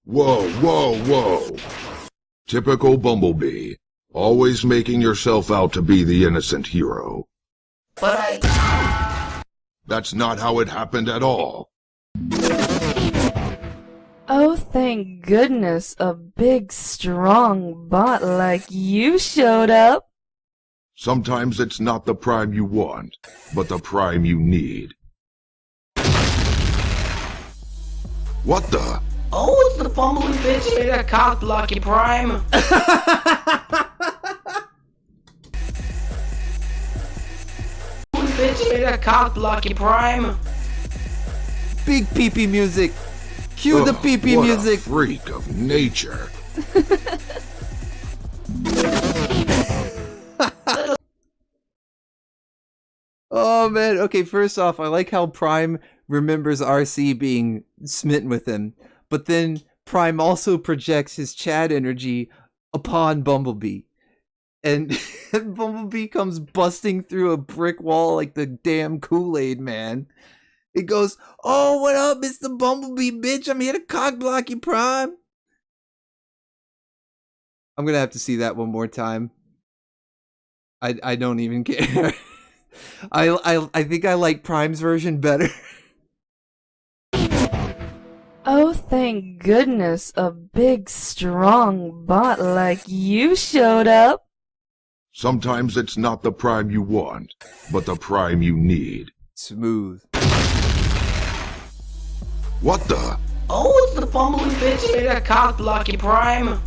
Whoa. Typical Bumblebee. Always making yourself out to be the innocent hero. But That's not how it happened at all. Oh, thank goodness a big, strong bot like you showed up. Sometimes it's not the prime you want, but the prime you need. What the? oh, it's the Bumblebee bitch made a cock block you, Prime. Bitch made a cock block you, Prime. Big pee-pee music. Cue the pee-pee what music. A freak of nature. Oh man. Okay, first off, I like how Prime remembers RC being smitten with him, but then Prime also projects his Chad energy upon Bumblebee. And, and Bumblebee comes busting through a brick wall like the damn Kool-Aid man. It goes, "Oh, what up, Mr. Bumblebee, bitch? I'm here to cock block you, Prime." I'm gonna have to see that one more time. I don't even care. I think I like Prime's version better. Oh, thank goodness a big, strong bot like you showed up. Sometimes it's not the Prime you want, but the Prime you need. Smooth. What the? Oh, it's the Bumblebee bitch here to cock block you, Prime.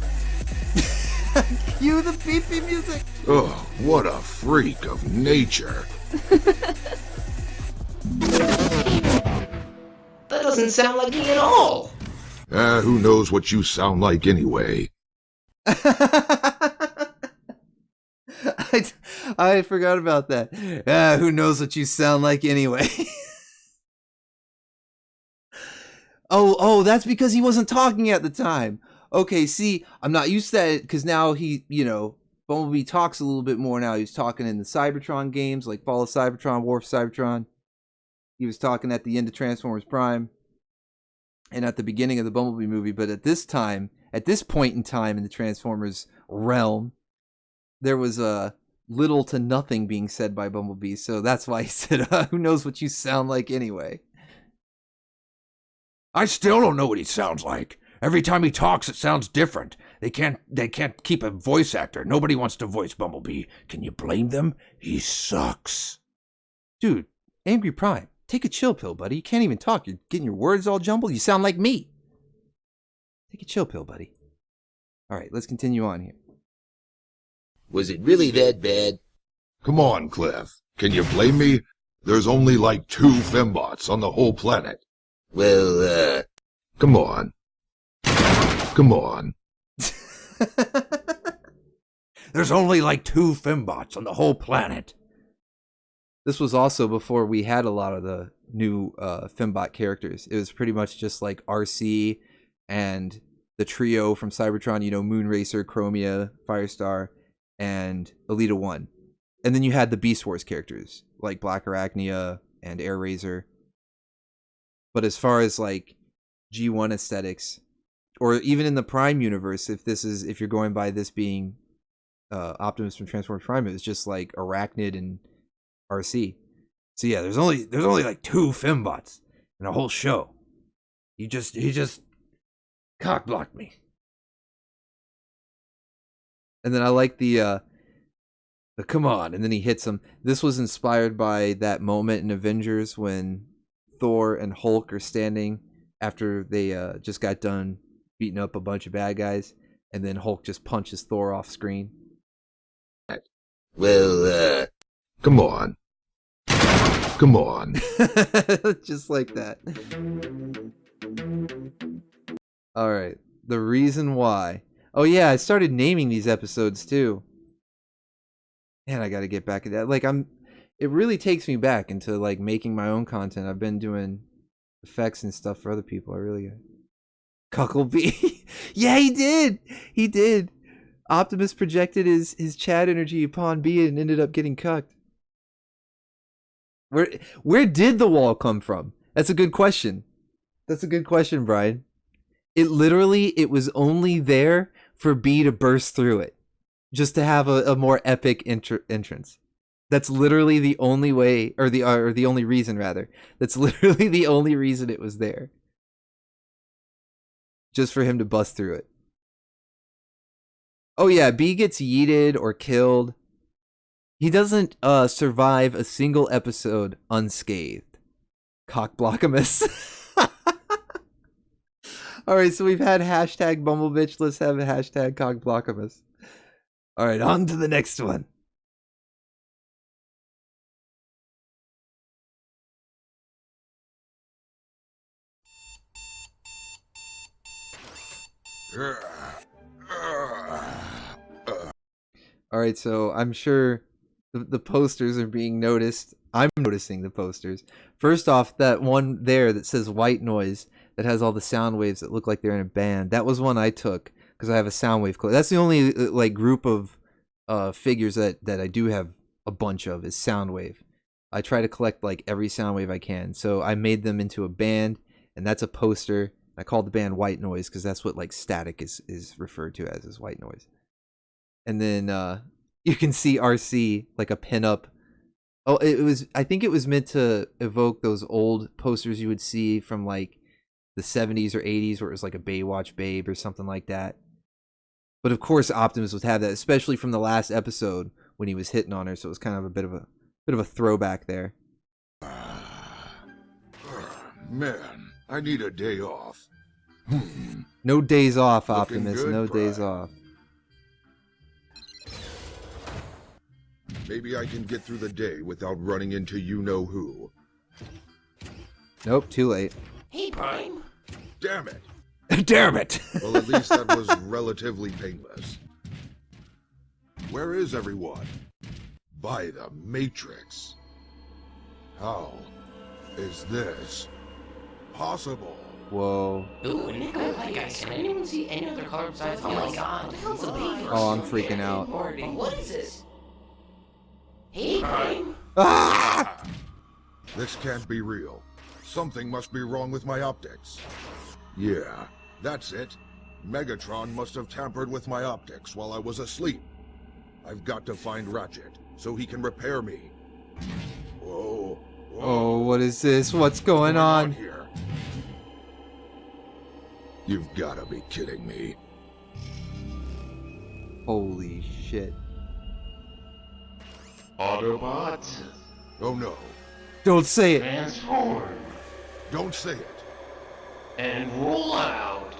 Cue the pee-pee music. Ugh, what a freak of nature. That doesn't sound like me at all. Who knows what you sound like anyway? I forgot about that. Who knows what you sound like anyway? Oh, that's because he wasn't talking at the time. Okay, see, I'm not used to that because now he, Bumblebee talks a little bit more now. He's talking in the Cybertron games, like Fall of Cybertron, War for Cybertron. He was talking at the end of Transformers Prime and at the beginning of the Bumblebee movie. But at this point in time in the Transformers realm, there was little to nothing being said by Bumblebee. So that's why he said, "Who knows what you sound like anyway?" I still don't know what he sounds like. Every time he talks, it sounds different. They can't keep a voice actor. Nobody wants to voice Bumblebee. Can you blame them? He sucks. Dude, Angry Prime, take a chill pill, buddy. You can't even talk. You're getting your words all jumbled. You sound like me. Take a chill pill, buddy. All right, let's continue on here. Was it really that bad? Come on, Cliff. Can you blame me? There's only like 2 fembots on the whole planet. Well, Come on. Come on. There's only like 2 fembots on the whole planet. This was also before we had a lot of the new Fembot characters. It was pretty much just like RC and the trio from Cybertron, Moonracer, Chromia, Firestar, and Elita 1. And then you had the Beast Wars characters, like Black Arachnia and Air Razor. But as far as like G1 aesthetics, or even in the Prime universe, if you're going by this being Optimus from Transformers Prime, it's just like Arachnid and RC. So yeah, there's only like 2 fembots in a whole show. He just cock blocked me. And then I like the come on, and then he hits him. This was inspired by that moment in Avengers when Thor and Hulk are standing after they just got done beating up a bunch of bad guys, and then Hulk just punches Thor off screen. well, Come on. Come on. Just like that. All right. The reason why. Oh yeah, I started naming these episodes too. Man, I got to get back at that. Like it really takes me back into like making my own content. I've been doing effects and stuff for other people. I really got Cucklebee. Yeah, he did. He did. Optimus projected his Chad energy upon B and ended up getting cucked. Where did the wall come from? That's a good question. That's a good question, Brian. It was only there for B to burst through it, just to have a more epic entrance. That's literally the only way, or the only reason rather. That's literally the only reason it was there. Just for him to bust through it. Oh yeah, B gets yeeted or killed. He doesn't survive a single episode unscathed. Cockblockamus. Alright, so we've had hashtag Bumblebitch. Let's have a hashtag Cockblockamus. Alright, on to the next one. Alright, so I'm sure the posters are being noticed. I'm noticing the posters. First off, that one there that says white noise that has all the sound waves that look like they're in a band. That was one I took because I have a sound wave collection. That's the only like group of figures that I do have a bunch of is Soundwave. I try to collect like every Soundwave I can. So I made them into a band, and that's a poster. I called the band White Noise because that's what like static is referred to as white noise. And then you can see RC like a pinup. Oh, I think it was meant to evoke those old posters you would see from like the 70s or 80s where it was like a Baywatch Babe or something like that. But of course Optimus would have that, especially from the last episode when he was hitting on her, so it was kind of a bit of a throwback there. Man, I need a day off. No days off, Looking Optimus. good, No Prime. days off. Maybe I can get through the day without running into you-know-who. Nope, too late. Hey, Prime. Damn it! Damn it! Well, at least that was relatively painless. Where is everyone? By the Matrix. How is this possible? Whoa. Ooh, Nico, hi guys. Can anyone see any other color besides the Oh my god, what the hell's a beaver? Oh, I'm freaking out. What is this? Hey, Prime. Ah! This can't be real. Something must be wrong with my optics. Yeah, that's it. Megatron must have tampered with my optics while I was asleep. I've got to find Ratchet so he can repair me. Whoa. Oh, what is this? What's going on? Here? You've got to be kidding me. Holy shit. Autobots, Oh no. Don't say it. transform Don't say it. and roll out.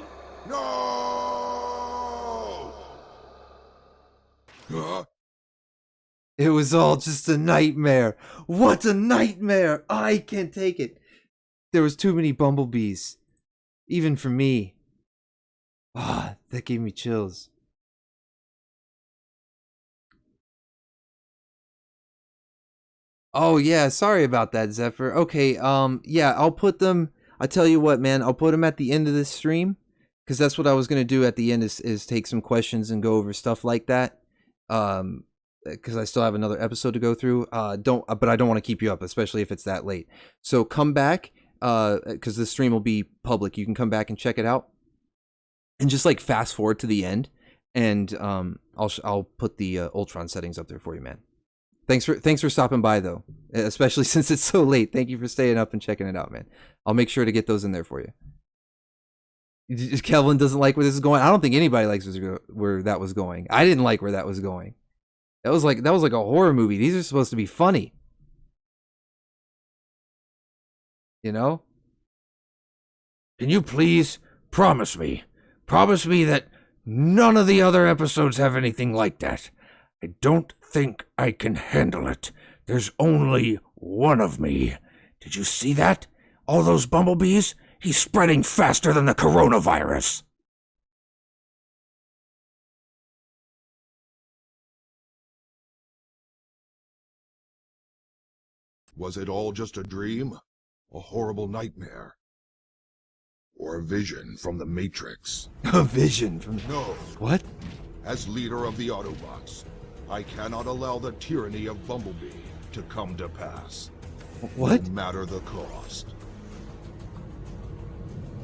No! Huh? It was all just a nightmare. What a nightmare! I can't take it. There was too many bumblebees. Even for me. Ah, that gave me chills. Oh yeah, sorry about that, Zephyr. Okay, yeah, I'll put them. I tell you what, man, I'll put them at the end of this stream, because that's what I was gonna do at the end is take some questions and go over stuff like that. Because I still have another episode to go through. But I don't want to keep you up, especially if it's that late. So come back, because the stream will be public. You can come back and check it out, and just like fast forward to the end, and I'll put the Ultron settings up there for you, man. Thanks for stopping by though, especially since it's so late. Thank you for staying up and checking it out, man. I'll make sure to get those in there for you. Kelvin doesn't like where this is going. I don't think anybody likes where that was going. I didn't like where that was going. That was like a horror movie. These are supposed to be funny. You know? Can you please promise me that none of the other episodes have anything like that? I don't think I can handle it. There's only one of me. Did you see that? All those bumblebees? He's spreading faster than the coronavirus. Was it all just a dream? A horrible nightmare? Or a vision from the Matrix? A vision from No. what? As leader of the Autobots, I cannot allow the tyranny of Bumblebee to come to pass. What? No matter the cost.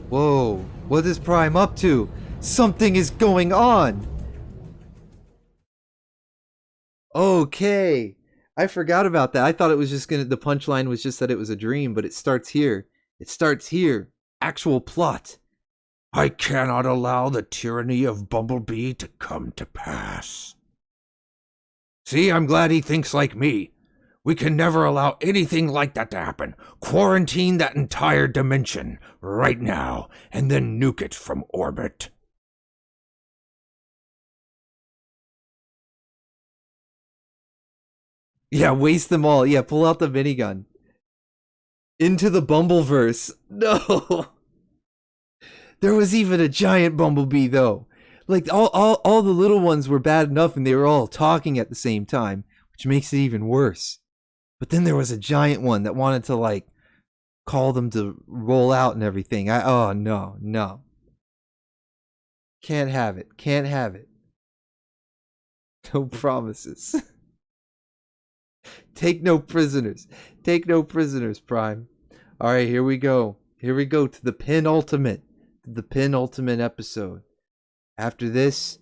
Whoa! What is Prime up to? Something is going on. Okay. I forgot about that. I thought it was just the punchline was just that it was a dream, but it starts here. It starts here. Actual plot. I cannot allow the tyranny of Bumblebee to come to pass. See, I'm glad he thinks like me. We can never allow anything like that to happen. Quarantine that entire dimension right now, and then nuke it from orbit. Yeah, waste them all. Yeah, pull out the minigun. Into the Bumbleverse. No. There was even a giant Bumblebee though. Like all the little ones were bad enough and they were all talking at the same time, which makes it even worse. But then there was a giant one that wanted to like call them to roll out and everything. Oh no. Can't have it. Can't have it. No promises. Take no prisoners. Take no prisoners, Prime. All right, here we go. Here we go to the penultimate episode. After this,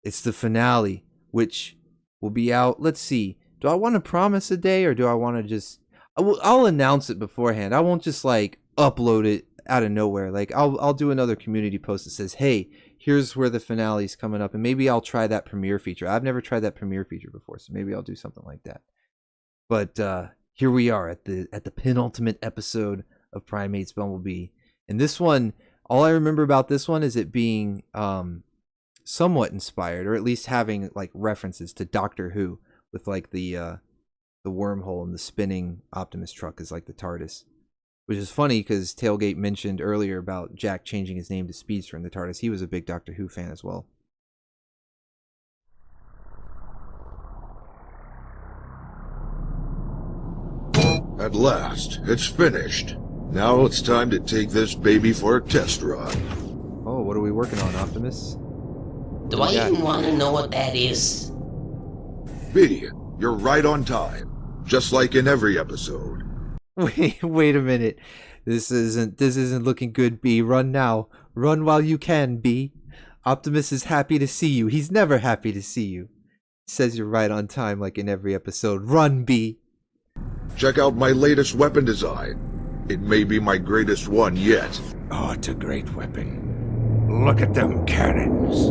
it's the finale, which will be out. Let's see. Do I want to promise a day, or do I want to just... I'll announce it beforehand. I won't just like upload it out of nowhere. Like I'll do another community post that says, "Hey, here's where the finale's coming up," and maybe I'll try that premiere feature. I've never tried that premiere feature before, so maybe I'll do something like that. But here we are at the penultimate episode of Primate's Bumblebee, and this one, all I remember about this one is it being somewhat inspired, or at least having like references to Doctor Who, with like the wormhole and the spinning Optimus truck is like the TARDIS. Which is funny because Tailgate mentioned earlier about Jack changing his name to Speedster in the TARDIS. He was a big Doctor Who fan as well. At last, it's finished. Now it's time to take this baby for a test run. Oh, what are we working on, Optimus? Do I even want to know what that is? B, you're right on time. Just like in every episode. Wait a minute. This isn't looking good, B. Run now. Run while you can, B. Optimus is happy to see you. He's never happy to see you. Says you're right on time like in every episode. Run, B. Check out my latest weapon design. It may be my greatest one yet. Oh, it's a great weapon. Look at them cannons.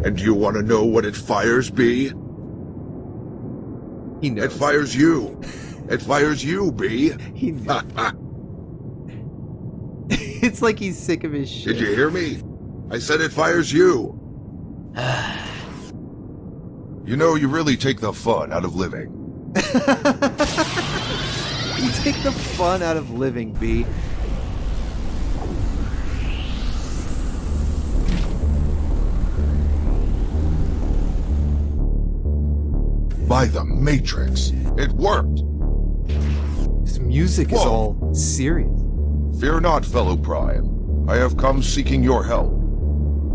And do you want to know what it fires, B? He knows. It fires you. It fires you, B. He knows. It's like he's sick of his shit. Did you hear me? I said it fires you. You know, you really take the fun out of living. You take the fun out of living, B. By the Matrix, it worked. His music is Whoa. all serious. Fear not, fellow Prime. I have come seeking your help.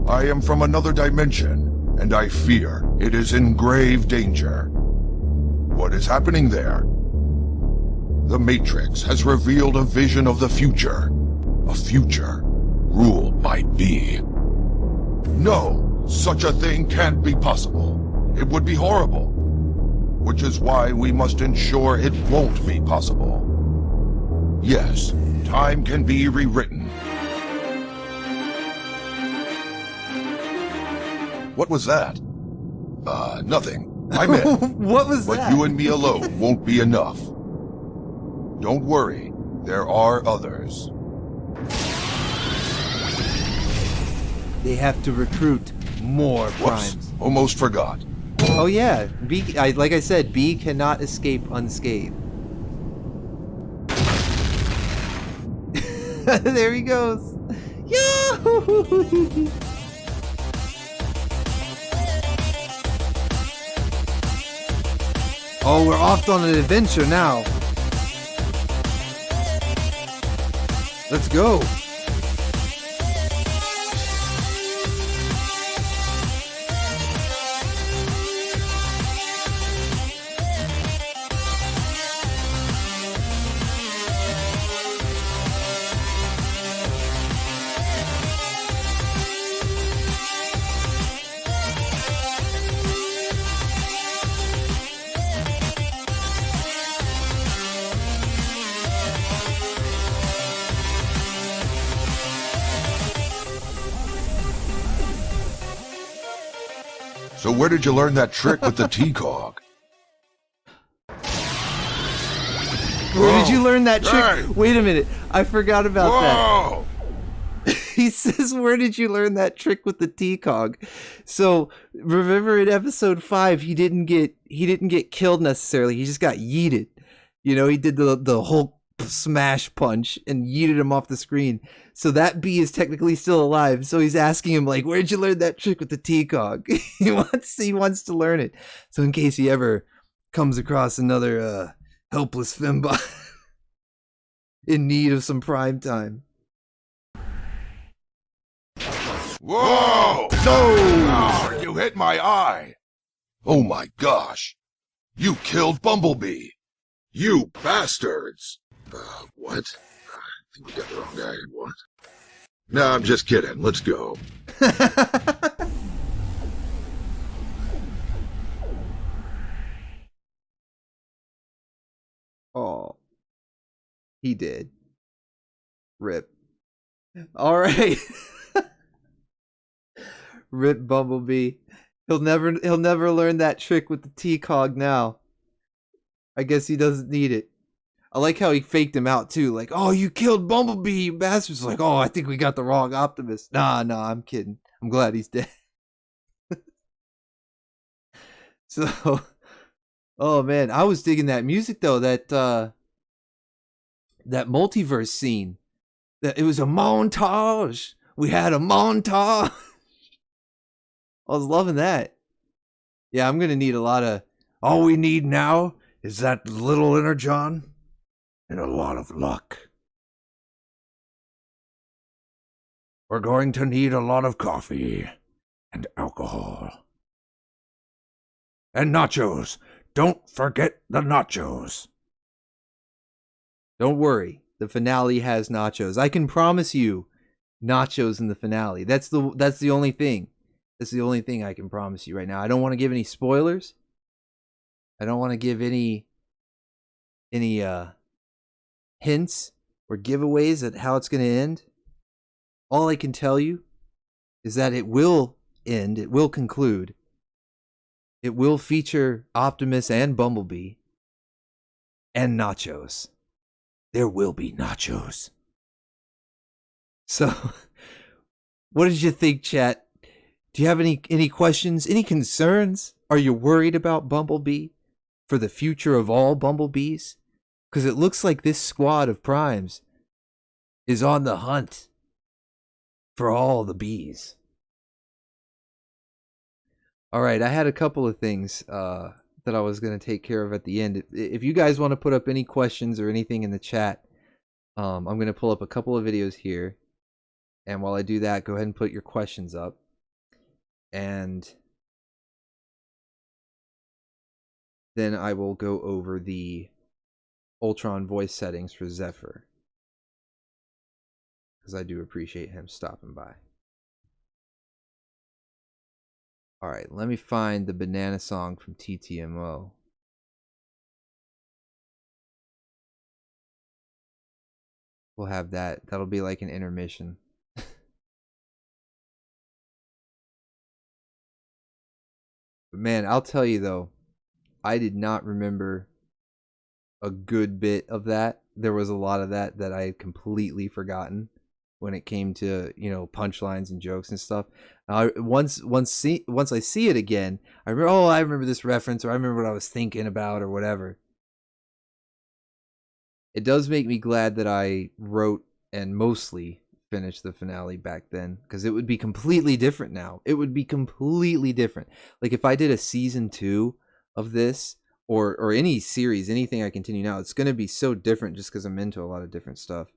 I am from another dimension, and I fear it is in grave danger. What is happening there? The Matrix has revealed a vision of the future. A future ruled by B. No, such a thing can't be possible. It would be horrible. Which is why we must ensure it won't be possible. Yes, time can be rewritten. What was that? Nothing. I meant, What was but that? you and me alone won't be enough. Don't worry, there are others. They have to recruit more Whoops, primes. almost forgot. Oh yeah, like I said, B cannot escape unscathed. There he goes. Yoo! Oh, we're off on an adventure now. Let's go. So where did you learn that trick with the T-Cog? Where did you learn that trick? Hey! Wait a minute. I forgot about that. Whoa! He says, where did you learn that trick with the T-Cog? So remember in episode 5, he didn't get killed necessarily. He just got yeeted. You know, he did the whole smash punch and yeeted him off the screen. So that B is technically still alive. So he's asking him, like, where'd you learn that trick with the T-Cog? He wants to learn it. So in case he ever comes across another helpless fembot in need of some prime time. Whoa! No! Ah, you hit my eye! Oh my gosh! You killed Bumblebee! You bastards! What? I think we got the wrong guy. What? No, I'm just kidding. Let's go. Oh, he did. Rip. All right. Rip Bumblebee. He'll never learn that trick with the T-Cog now. I guess he doesn't need it. I like how he faked him out too. Like, oh, you killed Bumblebee, you bastards. Like, oh, I think we got the wrong Optimus. Nah, I'm kidding. I'm glad he's dead. So, oh man, I was digging that music though. That multiverse scene. That it was a montage. We had a montage. I was loving that. Yeah, I'm gonna need a lot of. All we need now is that little energon and a lot of luck. We're going to need a lot of coffee and alcohol. And nachos. Don't forget the nachos. Don't worry, the finale has nachos. I can promise you, nachos in the finale. That's the only thing. That's the only thing I can promise you right now. I don't want to give any spoilers. I don't want to give any hints or giveaways at how it's going to end. All I can tell you is that it will end. It will conclude. It will feature Optimus and Bumblebee and nachos. There will be nachos. So, what did you think, chat? Do you have any questions, any concerns? Are you worried about Bumblebee for the future of all Bumblebees? Because it looks like this squad of primes is on the hunt for all the bees. All right, I had a couple of things that I was going to take care of at the end. If you guys want to put up any questions or anything in the chat, I'm going to pull up a couple of videos here. And while I do that, go ahead and put your questions up. And then I will go over the Ultron voice settings for Zephyr, because I do appreciate him stopping by. Alright, let me find the banana song from TTMO. We'll have that. That'll be like an intermission. But man, I'll tell you though, I did not remember a good bit of that. There was a lot of that I had completely forgotten when it came to, punchlines and jokes and stuff. Once I see it again, I remember this reference, or I remember what I was thinking about, or whatever. It does make me glad that I wrote and mostly finished the finale back then, because it would be completely different now. It would be completely different. Like if I did a season 2 of this, or any series, anything I continue now, it's going to be so different just because I'm into a lot of different stuff.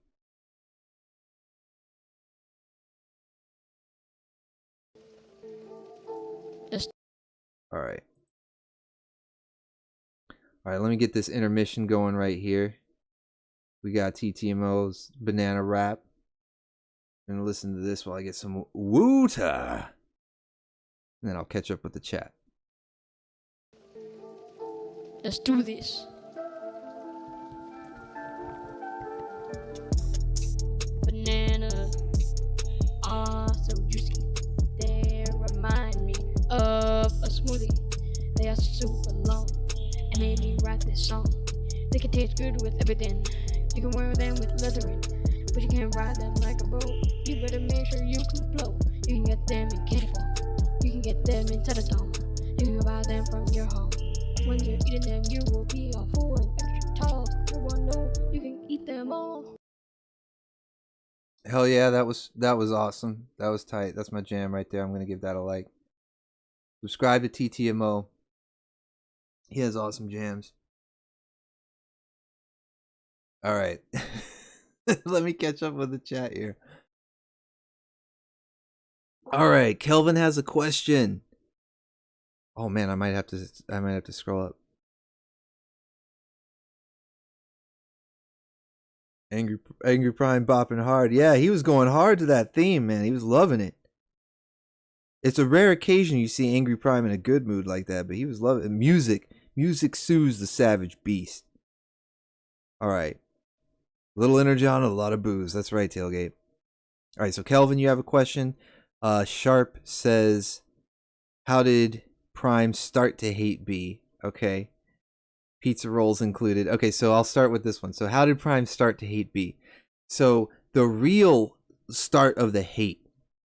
All right, let me get this intermission going right here. We got TTMO's banana rap. I'm gonna listen to this while I get some water, and then I'll catch up with the chat. Let's do this. Bananas are so juicy. They remind me of a smoothie. They are super long and made me write this song. They can taste good with everything. You can wear them with leathering, but you can't ride them like a boat. You better make sure you can float. You can get them in candy form. You can get them in Teletone. You can buy them from your home. When you're eating them, you will be all full and extra tall. You won't know you can eat them all. Hell yeah, that was awesome. That was tight. That's my jam right there. I'm gonna give that a like. Subscribe to TTMO. He has awesome jams. All right. Let me catch up with the chat here. All right, Kelvin has a question. Oh man, I might have to scroll up. Angry Prime bopping hard. Yeah, he was going hard to that theme, man. He was loving it. It's a rare occasion you see Angry Prime in a good mood like that, but he was loving it. Music soothes the savage beast. All right. Little energy on a lot of booze. That's right, Tailgate. All right, so Kelvin, you have a question. Sharp says, how did Prime start to hate B? Okay. Pizza rolls included. Okay, so I'll start with this one. So how did Prime start to hate B? So the real start of the hate,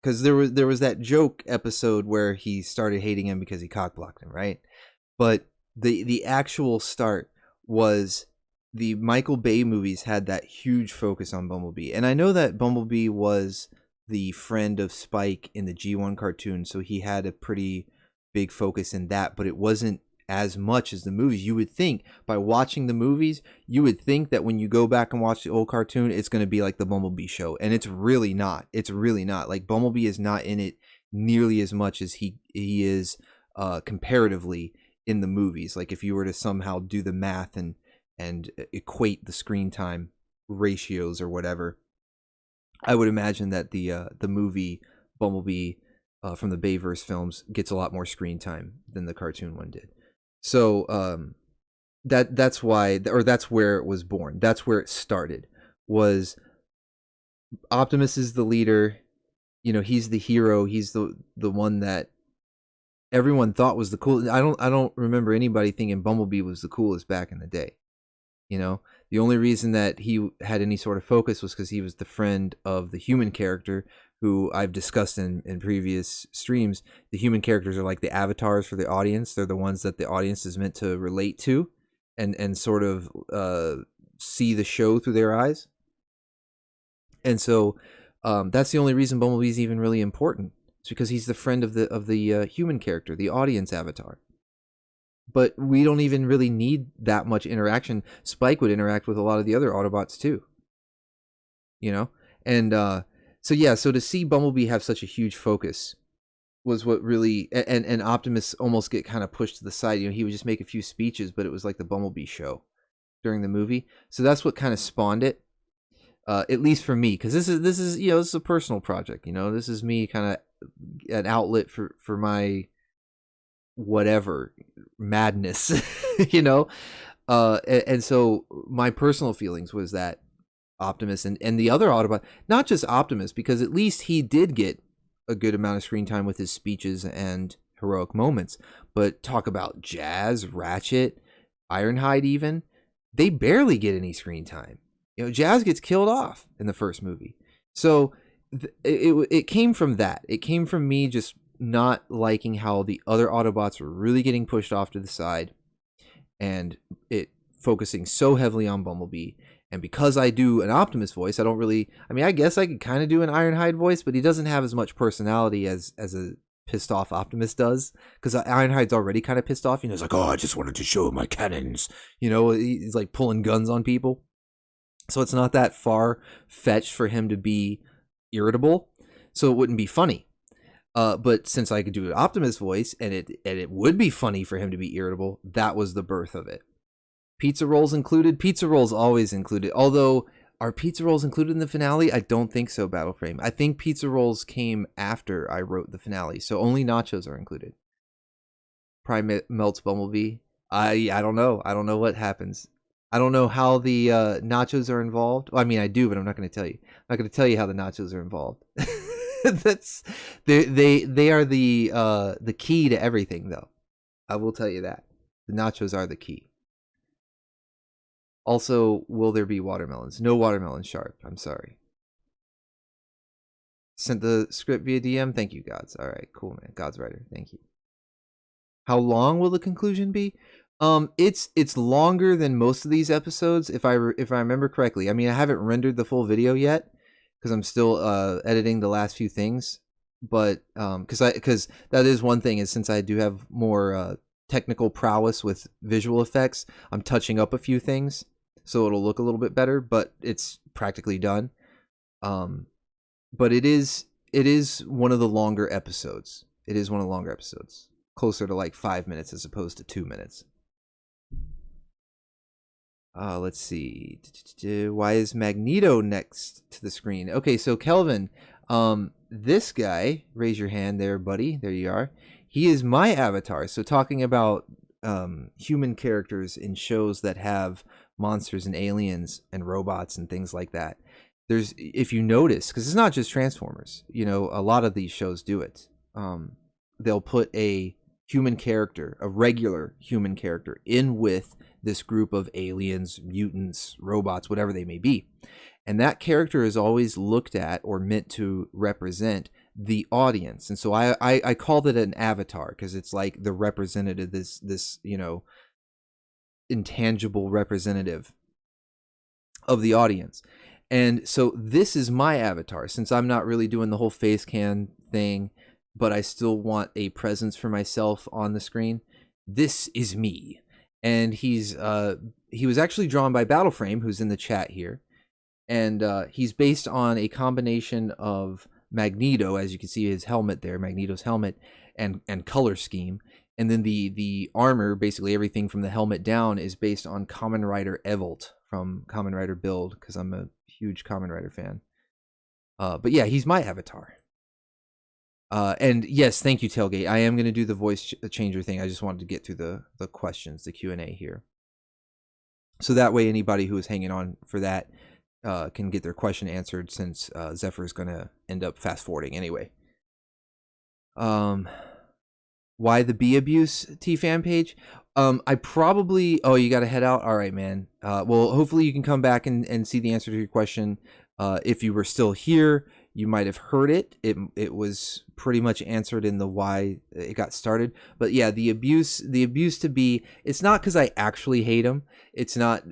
because there was that joke episode where he started hating him because he cockblocked him, right? But the actual start was the Michael Bay movies had that huge focus on Bumblebee. And I know that Bumblebee was the friend of Spike in the G1 cartoon, so he had a pretty big focus in that, but it wasn't as much as the movies. You would think by watching the movies, you would think that when you go back and watch the old cartoon, it's going to be like the Bumblebee show, and it's really not. It's really not. Like, Bumblebee is not in it nearly as much as he is comparatively in the movies. Like, if you were to somehow do the math and equate the screen time ratios or whatever, I would imagine that the movie Bumblebee from the Bayverse films gets a lot more screen time than the cartoon one did. So that's why, or that's where it was born. That's where it started. Was Optimus is the leader, you know, he's the hero, he's the one that everyone thought was the coolest. I don't remember anybody thinking Bumblebee was the coolest back in the day. You know, the only reason that he had any sort of focus was because he was the friend of the human character, who I've discussed in previous streams. The human characters are like the avatars for the audience. They're the ones that the audience is meant to relate to and sort of see the show through their eyes. And so that's the only reason Bumblebee is even really important. It's because he's the friend of the human character, the audience avatar. But we don't even really need that much interaction. Spike would interact with a lot of the other Autobots too. You know? And so to see Bumblebee have such a huge focus was what really, and Optimus almost get kind of pushed to the side. You know, he would just make a few speeches, but it was like the Bumblebee show during the movie. So that's what kind of spawned it. At least for me, because this is you know, this is a personal project. You know, this is me kind of an outlet for my whatever madness, you know. And so my personal feelings was that Optimus and the other Autobot, not just Optimus, because at least he did get a good amount of screen time with his speeches and heroic moments, but talk about Jazz, Ratchet, Ironhide, even they barely get any screen time. You know, Jazz gets killed off in the first movie. So it came from that. It came from me just not liking how the other Autobots were really getting pushed off to the side and it focusing so heavily on Bumblebee. And because I do an Optimus voice, I don't really, I mean, I guess I could kind of do an Ironhide voice, but he doesn't have as much personality as a pissed off Optimus does, because Ironhide's already kind of pissed off. You know, he's like, oh, I just wanted to show my cannons. You know, he's like pulling guns on people. So it's not that far-fetched for him to be irritable, so it wouldn't be funny. But since I could do an Optimus voice, and it would be funny for him to be irritable, that was the birth of it. Pizza rolls included? Pizza rolls always included. Although, are pizza rolls included in the finale? I don't think so, Battleframe. I think pizza rolls came after I wrote the finale, so only nachos are included. Prime melts Bumblebee. I don't know. I don't know what happens. I don't know how the nachos are involved. Well, I mean, I do, but I'm not going to tell you. I'm not going to tell you how the nachos are involved. That's they are the key to everything, though. I will tell you that the nachos are the key. Also, will there be watermelons? No watermelons, Sharp. I'm sorry. Sent the script via DM. Thank you, Gods. All right, cool, man. Gods writer. Thank you. How long will the conclusion be? It's longer than most of these episodes, if I remember correctly. I mean, I haven't rendered the full video yet because I'm still editing the last few things. But because that is one thing, is since I do have more technical prowess with visual effects. I'm touching up a few things so it'll look a little bit better, but it's practically done. But it is one of the longer episodes. It is one of the longer episodes, closer to like 5 minutes as opposed to 2 minutes. Let's see. Why is Magneto next to the screen? Okay, so Kelvin, this guy, raise your hand there, buddy. There you are. He is my avatar. So talking about human characters in shows that have monsters and aliens and robots and things like that. There's, if you notice, because it's not just Transformers, you know, a lot of these shows do it. They'll put a human character, a regular human character, in with this group of aliens, mutants, robots, whatever they may be. And that character is always looked at or meant to represent the audience. And so I called it an avatar because it's like the representative, this you know, intangible representative of the audience. And so this is my avatar, since I'm not really doing the whole face scan thing, but I still want a presence for myself on the screen. This is me. And he was actually drawn by Battleframe, who's in the chat here. And he's based on a combination of Magneto, as you can see his helmet there, Magneto's helmet, and color scheme. And then the armor, basically everything from the helmet down, is based on Kamen Rider Evolt from Kamen Rider Build, because I'm a huge Kamen Rider fan. But yeah, he's my avatar. And yes, thank you, Tailgate. I am going to do the voice changer thing. I just wanted to get through the questions, the Q&A here. So that way anybody who is hanging on for that can get their question answered, since Zephyr is going to end up fast forwarding anyway. Why the bee abuse T-Fan page? I probably... Oh, you got to head out? All right, man. Well, hopefully you can come back and see the answer to your question. If you were still here, you might have heard it. It was pretty much answered in the why it got started. But yeah, the abuse to be, it's not because I actually hate him. It's not,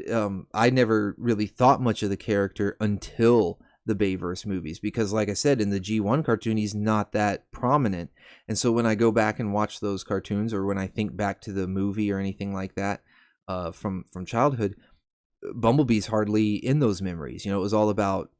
I never really thought much of the character until the Bayverse movies, because like I said, in the G1 cartoon, he's not that prominent. And so when I go back and watch those cartoons, or when I think back to the movie or anything like that from childhood, Bumblebee's hardly in those memories. You know, it was all about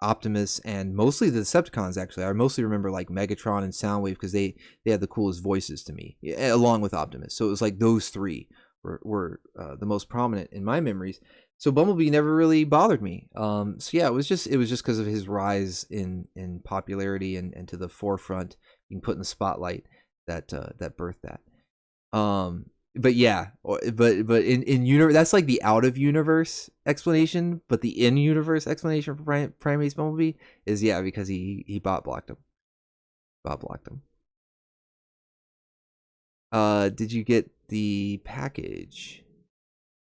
Optimus and mostly the Decepticons. Actually, I mostly remember like Megatron and Soundwave, because they had the coolest voices to me, along with Optimus. So it was like those three were the most prominent in my memories. So Bumblebee never really bothered me. So yeah, it was just because of his rise in popularity and to the forefront, being put in the spotlight, that birthed that. But yeah, but in universe, that's like the out of universe explanation. But the in universe explanation for Primate's Bumblebee is, yeah, because he bot blocked him. Did you get the package?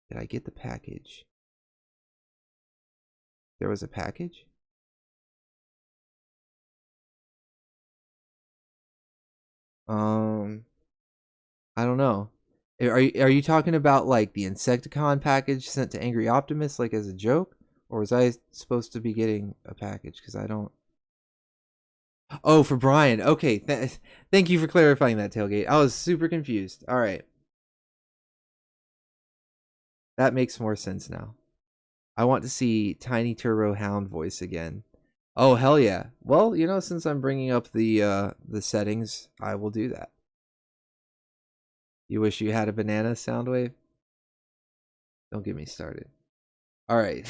Did I get the package? There was a package? I don't know. Are you talking about like the Insecticon package sent to Angry Optimus, like as a joke? Or was I supposed to be getting a package? Because I don't... Oh, for Brian. Okay, thank you for clarifying that, Tailgate. I was super confused. All right. That makes more sense now. I want to see Tiny Turbo Hound voice again. Oh, hell yeah. Well, you know, since I'm bringing up the settings, I will do that. You wish you had a banana, Soundwave? Don't get me started. All right.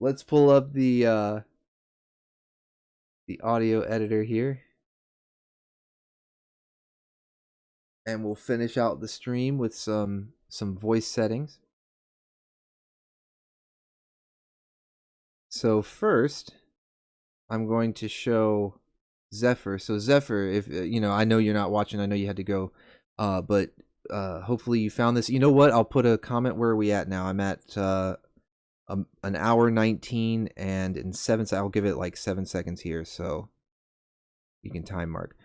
Let's pull up the audio editor here. And we'll finish out the stream with some voice settings. So first, I'm going to show Zephyr. So Zephyr, if you know, I know you're not watching. I know you had to go, but hopefully you found this. You know what? I'll put a comment. Where are we at now? I'm at an hour 19, and in 7 seconds, I'll give it like 7 seconds here, so you can time mark.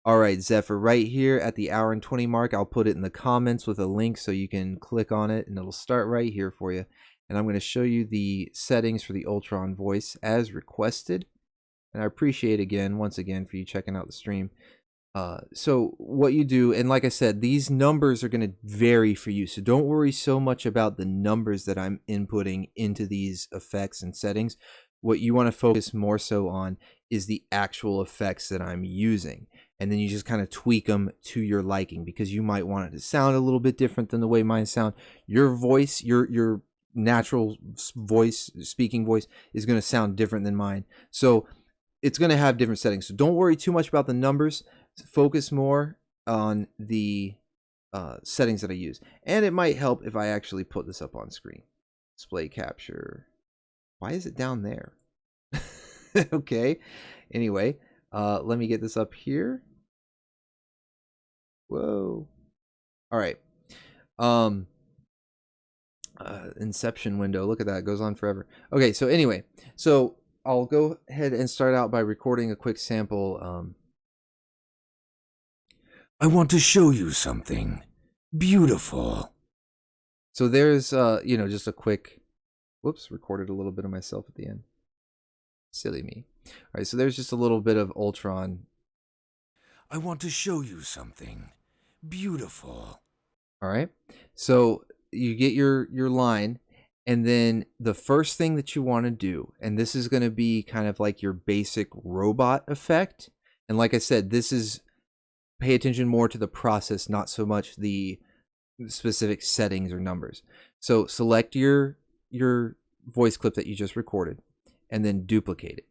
All right, Zephyr, right here at the hour and 20 mark, I'll put it in the comments with a link so you can click on it, and it'll start right here for you. And I'm going to show you the settings for the Ultron voice as requested. And I appreciate once again for you checking out the stream. So what you do, and like I said, these numbers are going to vary for you. So don't worry so much about the numbers that I'm inputting into these effects and settings. What you want to focus more so on is the actual effects that I'm using. And then you just kind of tweak them to your liking, because you might want it to sound a little bit different than the way mine sound. Your voice, your natural voice, speaking voice, is going to sound different than mine. So it's going to have different settings. So don't worry too much about the numbers. Focus more on the settings that I use. And it might help if I actually put this up on screen. Display capture. Why is it down there? Okay. Anyway, let me get this up here. Whoa. All right. Inception window. Look at that. It goes on forever. Okay, so anyway. So I'll go ahead and start out by recording a quick sample. I want to show you something beautiful. So there's, just a quick, whoops, recorded a little bit of myself at the end. Silly me. All right, so there's just a little bit of Ultron. I want to show you something beautiful. All right, so you get your line, and then the first thing that you want to do, and this is going to be kind of like your basic robot effect. And like I said, this is, pay attention more to the process, not so much the specific settings or numbers. So select your voice clip that you just recorded, and then duplicate it.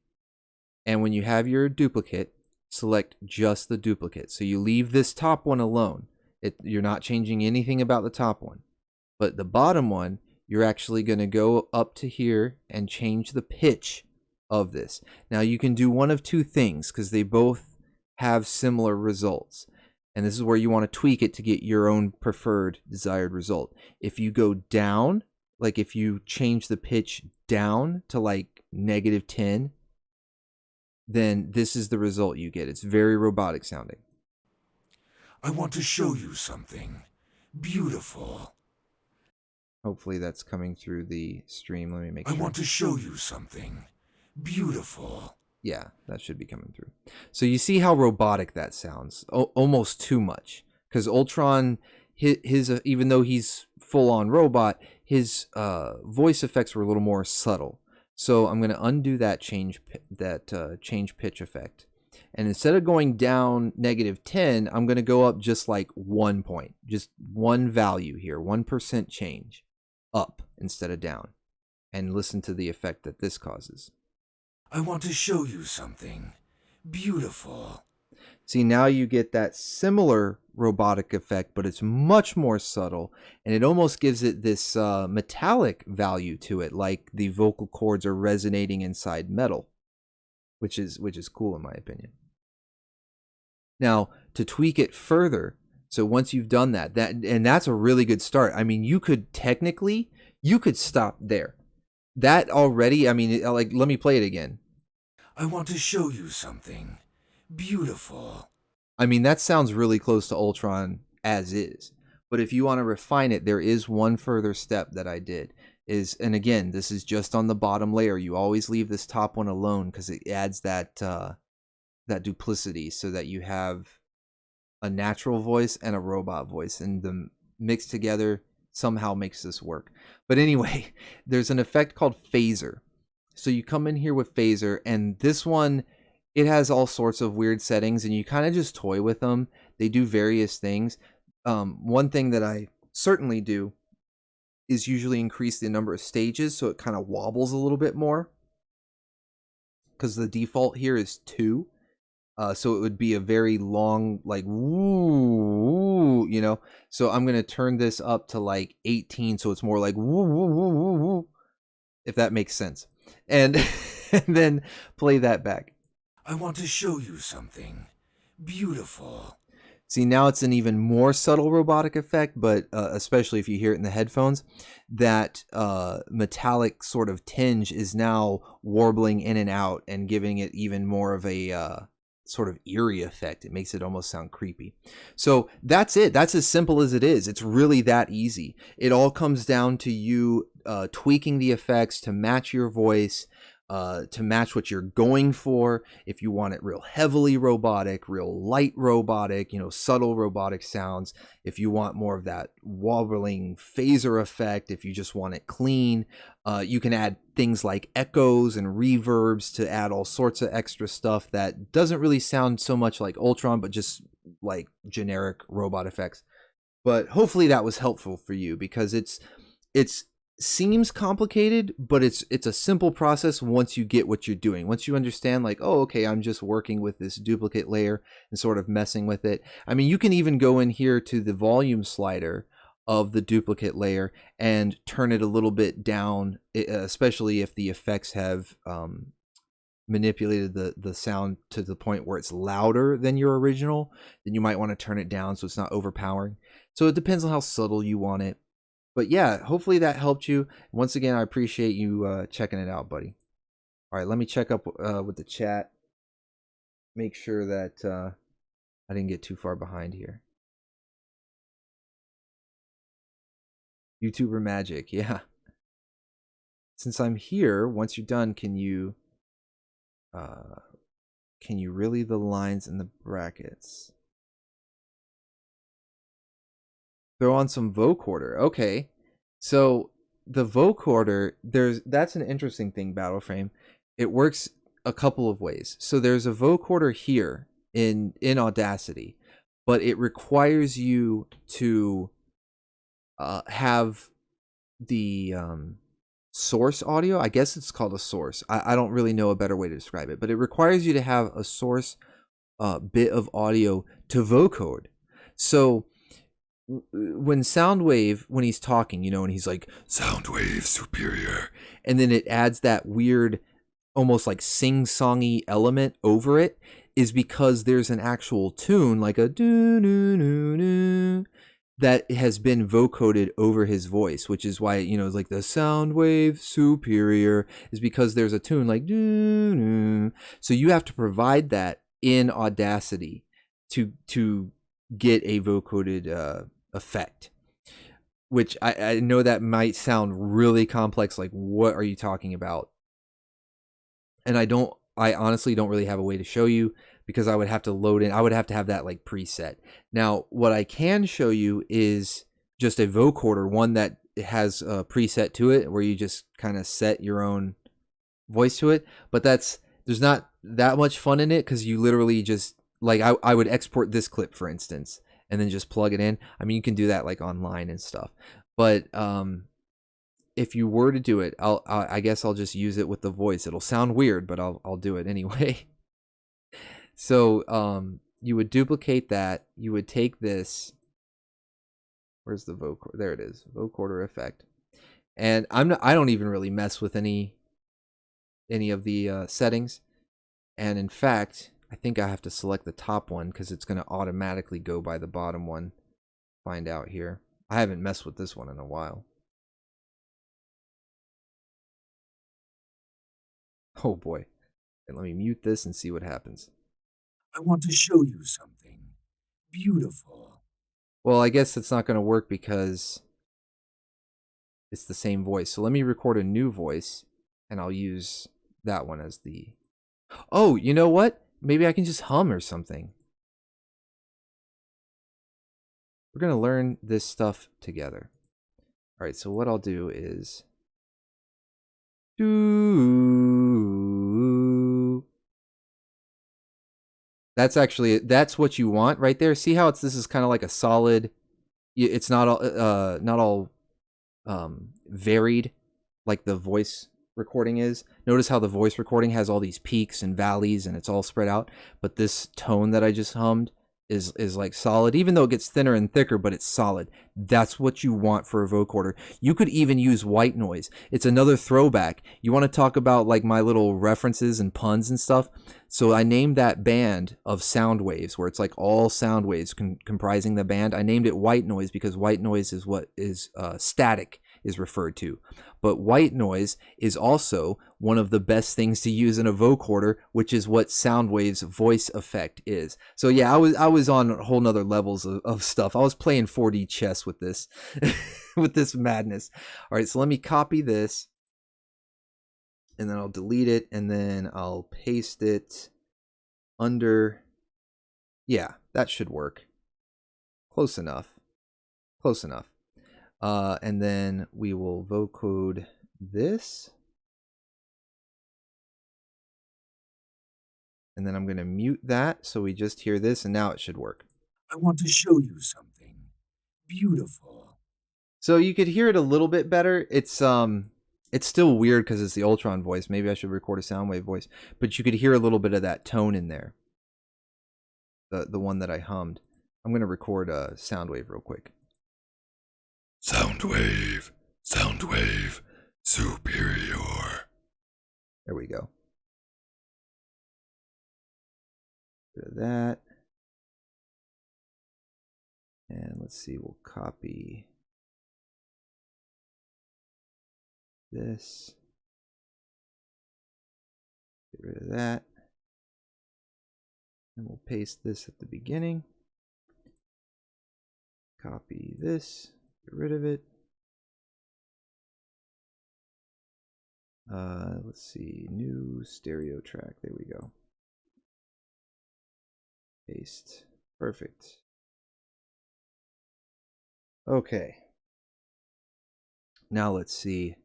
And when you have your duplicate, select just the duplicate. So you leave this top one alone. You're not changing anything about the top one. But the bottom one, you're actually going to go up to here and change the pitch of this. Now you can do one of two things, because they both have similar results. And this is where you want to tweak it to get your own preferred desired result. If you go down, like if you change the pitch down to like -10, then this is the result you get. It's very robotic sounding. I want to show you something beautiful. Hopefully that's coming through the stream. Let me make sure. I want to show you something beautiful. Yeah, that should be coming through. So you see how robotic that sounds? Almost too much. Because Ultron, his even though he's full-on robot, his voice effects were a little more subtle. So I'm going to undo that change pitch effect. And instead of going down -10, I'm going to go up just like 1 point. Just one value here, 1% change. Up instead of down. And listen to the effect that this causes. I want to show you something beautiful. See, now you get that similar robotic effect, but it's much more subtle, and it almost gives it this metallic value to it, like the vocal cords are resonating inside metal, which is cool in my opinion. Now, to tweak it further, so once you've done that, that's a really good start. I mean, you could stop there. That already, I mean, like, let me play it again. I want to show you something beautiful. I mean, that sounds really close to Ultron as is. But if you want to refine it, there is one further step that I did. And again, this is just on the bottom layer. You always leave this top one alone because it adds that duplicity, so that you have a natural voice and a robot voice, and the mixed together somehow makes this work. But anyway, there's an effect called phaser. So you come in here with phaser, and this one, it has all sorts of weird settings, and you kind of just toy with them. They do various things. One thing that I certainly do is usually increase the number of stages, so it kind of wobbles a little bit more, because the default here is 2. So it would be a very long, like, woo, you know. So I'm going to turn this up to like 18, so it's more like woo, woo, woo, woo, woo, if that makes sense. And, and then play that back. I want to show you something beautiful. See, now it's an even more subtle robotic effect, but especially if you hear it in the headphones, that metallic sort of tinge is now warbling in and out and giving it even more of a sort of eerie effect. It makes it almost sound creepy. So that's it. That's as simple as it is. It's really that easy. It all comes down to you tweaking the effects to match your voice, to match what you're going for. If you want it real heavily robotic, real light robotic, subtle robotic sounds. If you want more of that wobbling phaser effect, if you just want it clean, you can add things like echoes and reverbs to add all sorts of extra stuff that doesn't really sound so much like Ultron, but just like generic robot effects. But hopefully that was helpful for you, because it's seems complicated, but it's a simple process once you get what you're doing. Once you understand, like, oh, okay, I'm just working with this duplicate layer and sort of messing with it. I mean, you can even go in here to the volume slider of the duplicate layer and turn it a little bit down, especially if the effects have manipulated the sound to the point where it's louder than your original. Then you might want to turn it down so it's not overpowering. So it depends on how subtle you want it. But yeah, hopefully that helped you. Once again, I appreciate you checking it out, buddy. All right, let me check up with the chat. Make sure that I didn't get too far behind here. YouTuber magic, yeah. Since I'm here, once you're done, can you really the lines in the brackets? Throw on some vocoder. Okay, so the vocoder, that's an interesting thing, Battleframe. It works a couple of ways. So there's a vocoder here in Audacity, but it requires you to have the source audio. I guess it's called a source. I don't really know a better way to describe it, but it requires you to have a source bit of audio to vocode. So when Soundwave, when he's talking, and he's like, Soundwave superior, and then it adds that weird, almost like sing-songy element over it, is because there's an actual tune, like a doo-doo-doo-doo, that has been vocoded over his voice, which is why, it's like the Soundwave superior, is because there's a tune like doo-doo. So you have to provide that in Audacity to get a vocoded effect, which I know that might sound really complex, like what are you talking about? And I honestly don't really have a way to show you, because I would have to load in, I would have to have that like preset. Now what I can show you is just a vocoder, one that has a preset to it where you just kind of set your own voice to it, but there's not that much fun in it, because you literally just, like, I would export this clip, for instance, and then just plug it in. I mean, you can do that like online and stuff, but if you were to do it, I guess I'll just use it with the voice. It'll sound weird, but I'll do it anyway. So you would duplicate that. You would take this. Where's the vocoder? There it is, vocoder effect. And I don't even really mess with any of the settings. And in fact, I think I have to select the top one, because it's going to automatically go by the bottom one. Find out here. I haven't messed with this one in a while. Oh boy. And let me mute this and see what happens. I want to show you something beautiful. Well, I guess it's not going to work because it's the same voice. So let me record a new voice, and I'll use that one as the... Oh, you know what? Maybe I can just hum or something. We're going to learn this stuff together. All right, so what I'll do is... That's what you want right there. See how this is kind of like a solid, it's not all varied like the voice recording is. Notice how the voice recording has all these peaks and valleys and it's all spread out, but this tone that I just hummed is like solid, even though it gets thinner and thicker, but it's solid. That's what you want for a vocoder. You could even use white noise. It's another throwback. You want to talk about like my little references and puns and stuff. So I named that band of sound waves, where it's like all sound waves comprising the band. I named it white noise because white noise is what is static is referred to. But white noise is also one of the best things to use in a vocoder, which is what Soundwave's voice effect is. So yeah, I was on a whole nother levels of stuff. I was playing 4D chess with this with this madness. All right, so let me copy this and then I'll delete it, and then I'll paste it under. Yeah, that should work. Close enough. Close enough. And then we will vocode this. And then I'm going to mute that so we just hear this, and now it should work. I want to show you something beautiful. So you could hear it a little bit better. It's still weird because it's the Ultron voice. Maybe I should record a Soundwave voice, but you could hear a little bit of that tone in there. The one that I hummed. I'm going to record a Soundwave real quick. Soundwave, Soundwave, superior. There we go. Bit of that. And let's see, we'll copy this. Get rid of that. And we'll paste this at the beginning. Copy this. Get rid of it. Let's see, new stereo track. There we go. Paste. Perfect. Okay. Now let's see.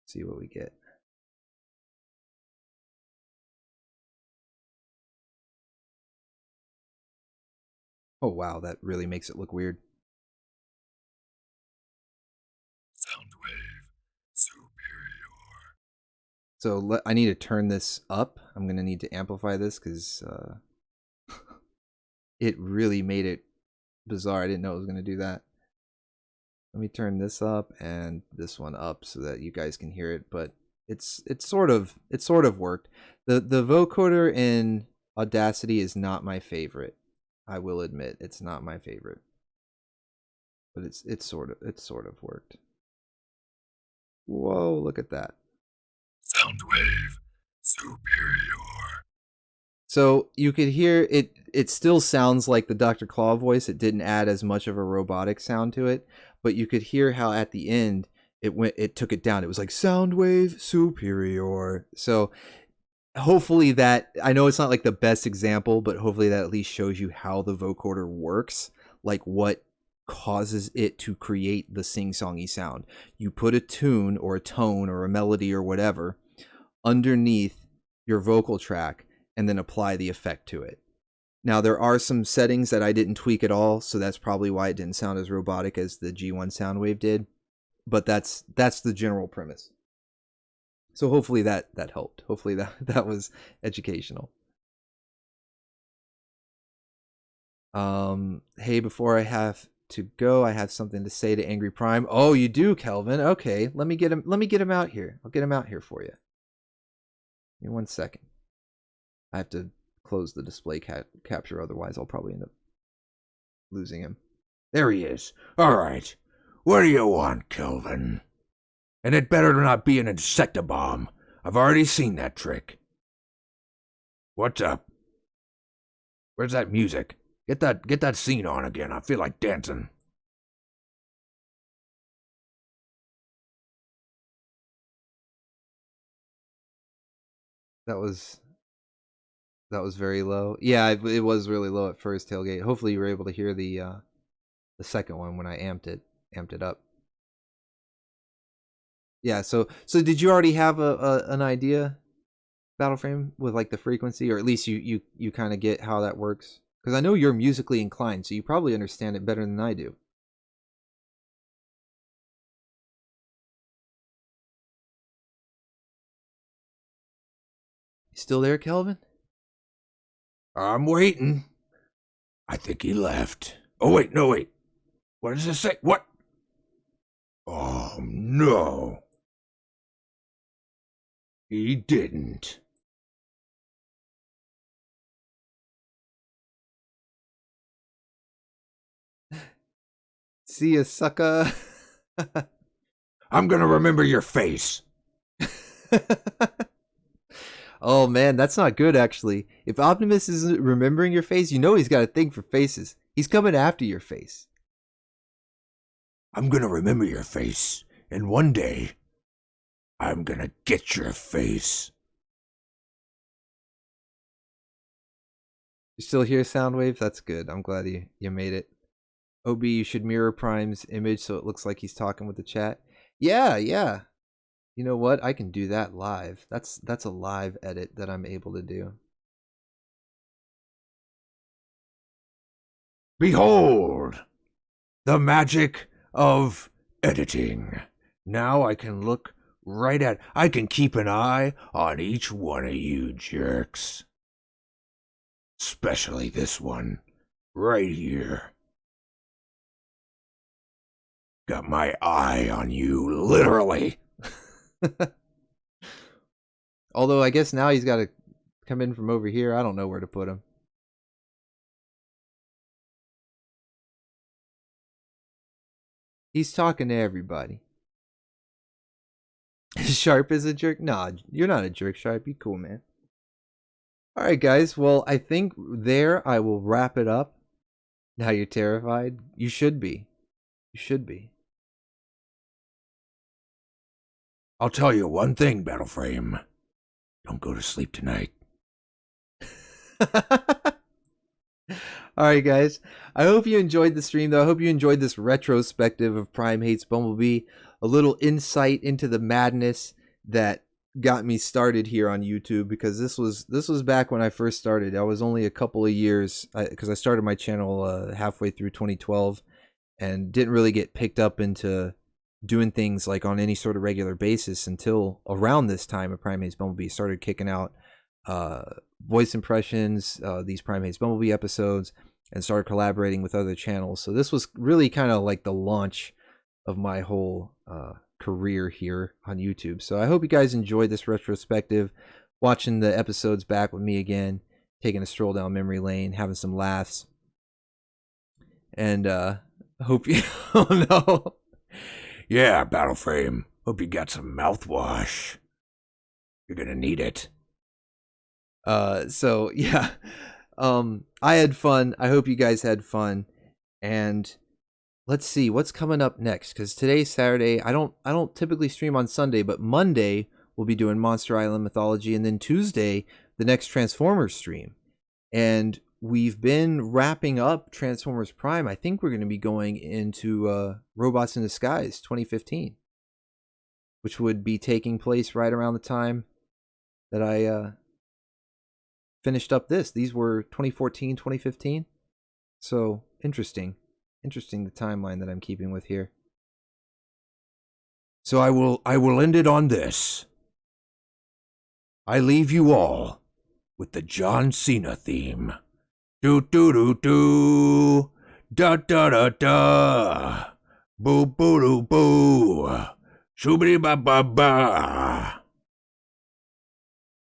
See what we get. Oh wow, that really makes it look weird. Soundwave, superior. So I need to turn this up. I'm going to need to amplify this because it really made it bizarre. I didn't know it was going to do that. Let me turn this up and this one up so that you guys can hear it. But it sort of worked. The vocoder in Audacity is not my favorite. I will admit it's not my favorite. But it sort of worked. Whoa, look at that. Soundwave, superior. So you could hear it still sounds like the Dr. Claw voice. It didn't add as much of a robotic sound to it, but you could hear how at the end it took it down. It was like Soundwave superior. So hopefully that, I know it's not like the best example, but hopefully that at least shows you how the vocoder works, like what causes it to create the sing-songy sound. You put a tune or a tone or a melody or whatever underneath your vocal track and then apply the effect to it. Now there are some settings that I didn't tweak at all, so that's probably why it didn't sound as robotic as the G1 Soundwave did, but that's the general premise. So hopefully that helped. Hopefully that was educational. Hey, before I have to go, I have something to say to Angry Prime. Oh, you do, Kelvin. Okay, let me get him out here. I'll get him out here for you. Give me 1 second. I have to close the display capture, otherwise I'll probably end up losing him. There he is. All right. What do you want, Kelvin? And it better not be an insectobomb. I've already seen that trick. What's up? Where's that music? Get that scene on again. I feel like dancing. That was very low. Yeah, it was really low at first, Tailgate. Hopefully you were able to hear the second one when I amped it up. Yeah, so did you already have an idea, Battleframe, with like the frequency, or at least you kind of get how that works? Because I know you're musically inclined, so you probably understand it better than I do. You still there, Kelvin? I'm waiting. I think he left. Oh, wait, no, wait. What does it say? What? Oh, no. He didn't. See ya, sucker. I'm gonna remember your face. Oh man, that's not good actually. If Optimus isn't remembering your face, you know he's got a thing for faces. He's coming after your face. I'm gonna remember your face, and one day I'm gonna get your face. You still hear Soundwave? That's good. I'm glad you made it. OB, you should mirror Prime's image so it looks like he's talking with the chat. Yeah, yeah. You know what? I can do that live. That's a live edit that I'm able to do. Behold, the magic of editing. Now I can look right at, I can keep an eye on each one of you jerks. Especially this one, right here. Got my eye on you, literally. Although I guess now he's got to come in from over here. I don't know where to put him. He's talking to everybody. Sharp is a jerk? Nah, you're not a jerk, Sharp. You cool, man. Alright, guys. Well, I think there I will wrap it up. Now you're terrified? You should be. You should be. I'll tell you one thing, Battleframe. Don't go to sleep tonight. Alright, guys. I hope you enjoyed the stream, though. I hope you enjoyed this retrospective of Prime Hates Bumblebee. A little insight into the madness that got me started here on YouTube, because this was back when I first started. I was only a couple of years, because I started my channel halfway through 2012 and didn't really get picked up into doing things like on any sort of regular basis until around this time of Prime Hates Bumblebee. Started kicking out voice impressions, these Prime Hates Bumblebee episodes, and started collaborating with other channels. So this was really kind of like the launch of my whole career here on YouTube. So I hope you guys enjoyed this retrospective, watching the episodes back with me again, taking a stroll down memory lane, having some laughs. And hope you oh no. Yeah, Battleframe. Hope you got some mouthwash. You're gonna need it. So yeah. I had fun. I hope you guys had fun. And let's see what's coming up next, because today's Saturday. I don't typically stream on Sunday, but Monday we'll be doing Monster Island Mythology, and then Tuesday the next Transformers stream. And we've been wrapping up Transformers Prime. I think we're going to be going into Robots in Disguise 2015, which would be taking place right around the time that I finished up this. These were 2014, 2015. So interesting the timeline that I'm keeping with here. So I will end it on this. I leave you all with the John Cena theme. Do do do do, da da da da, boo boo doo boo, shoobity ba ba ba.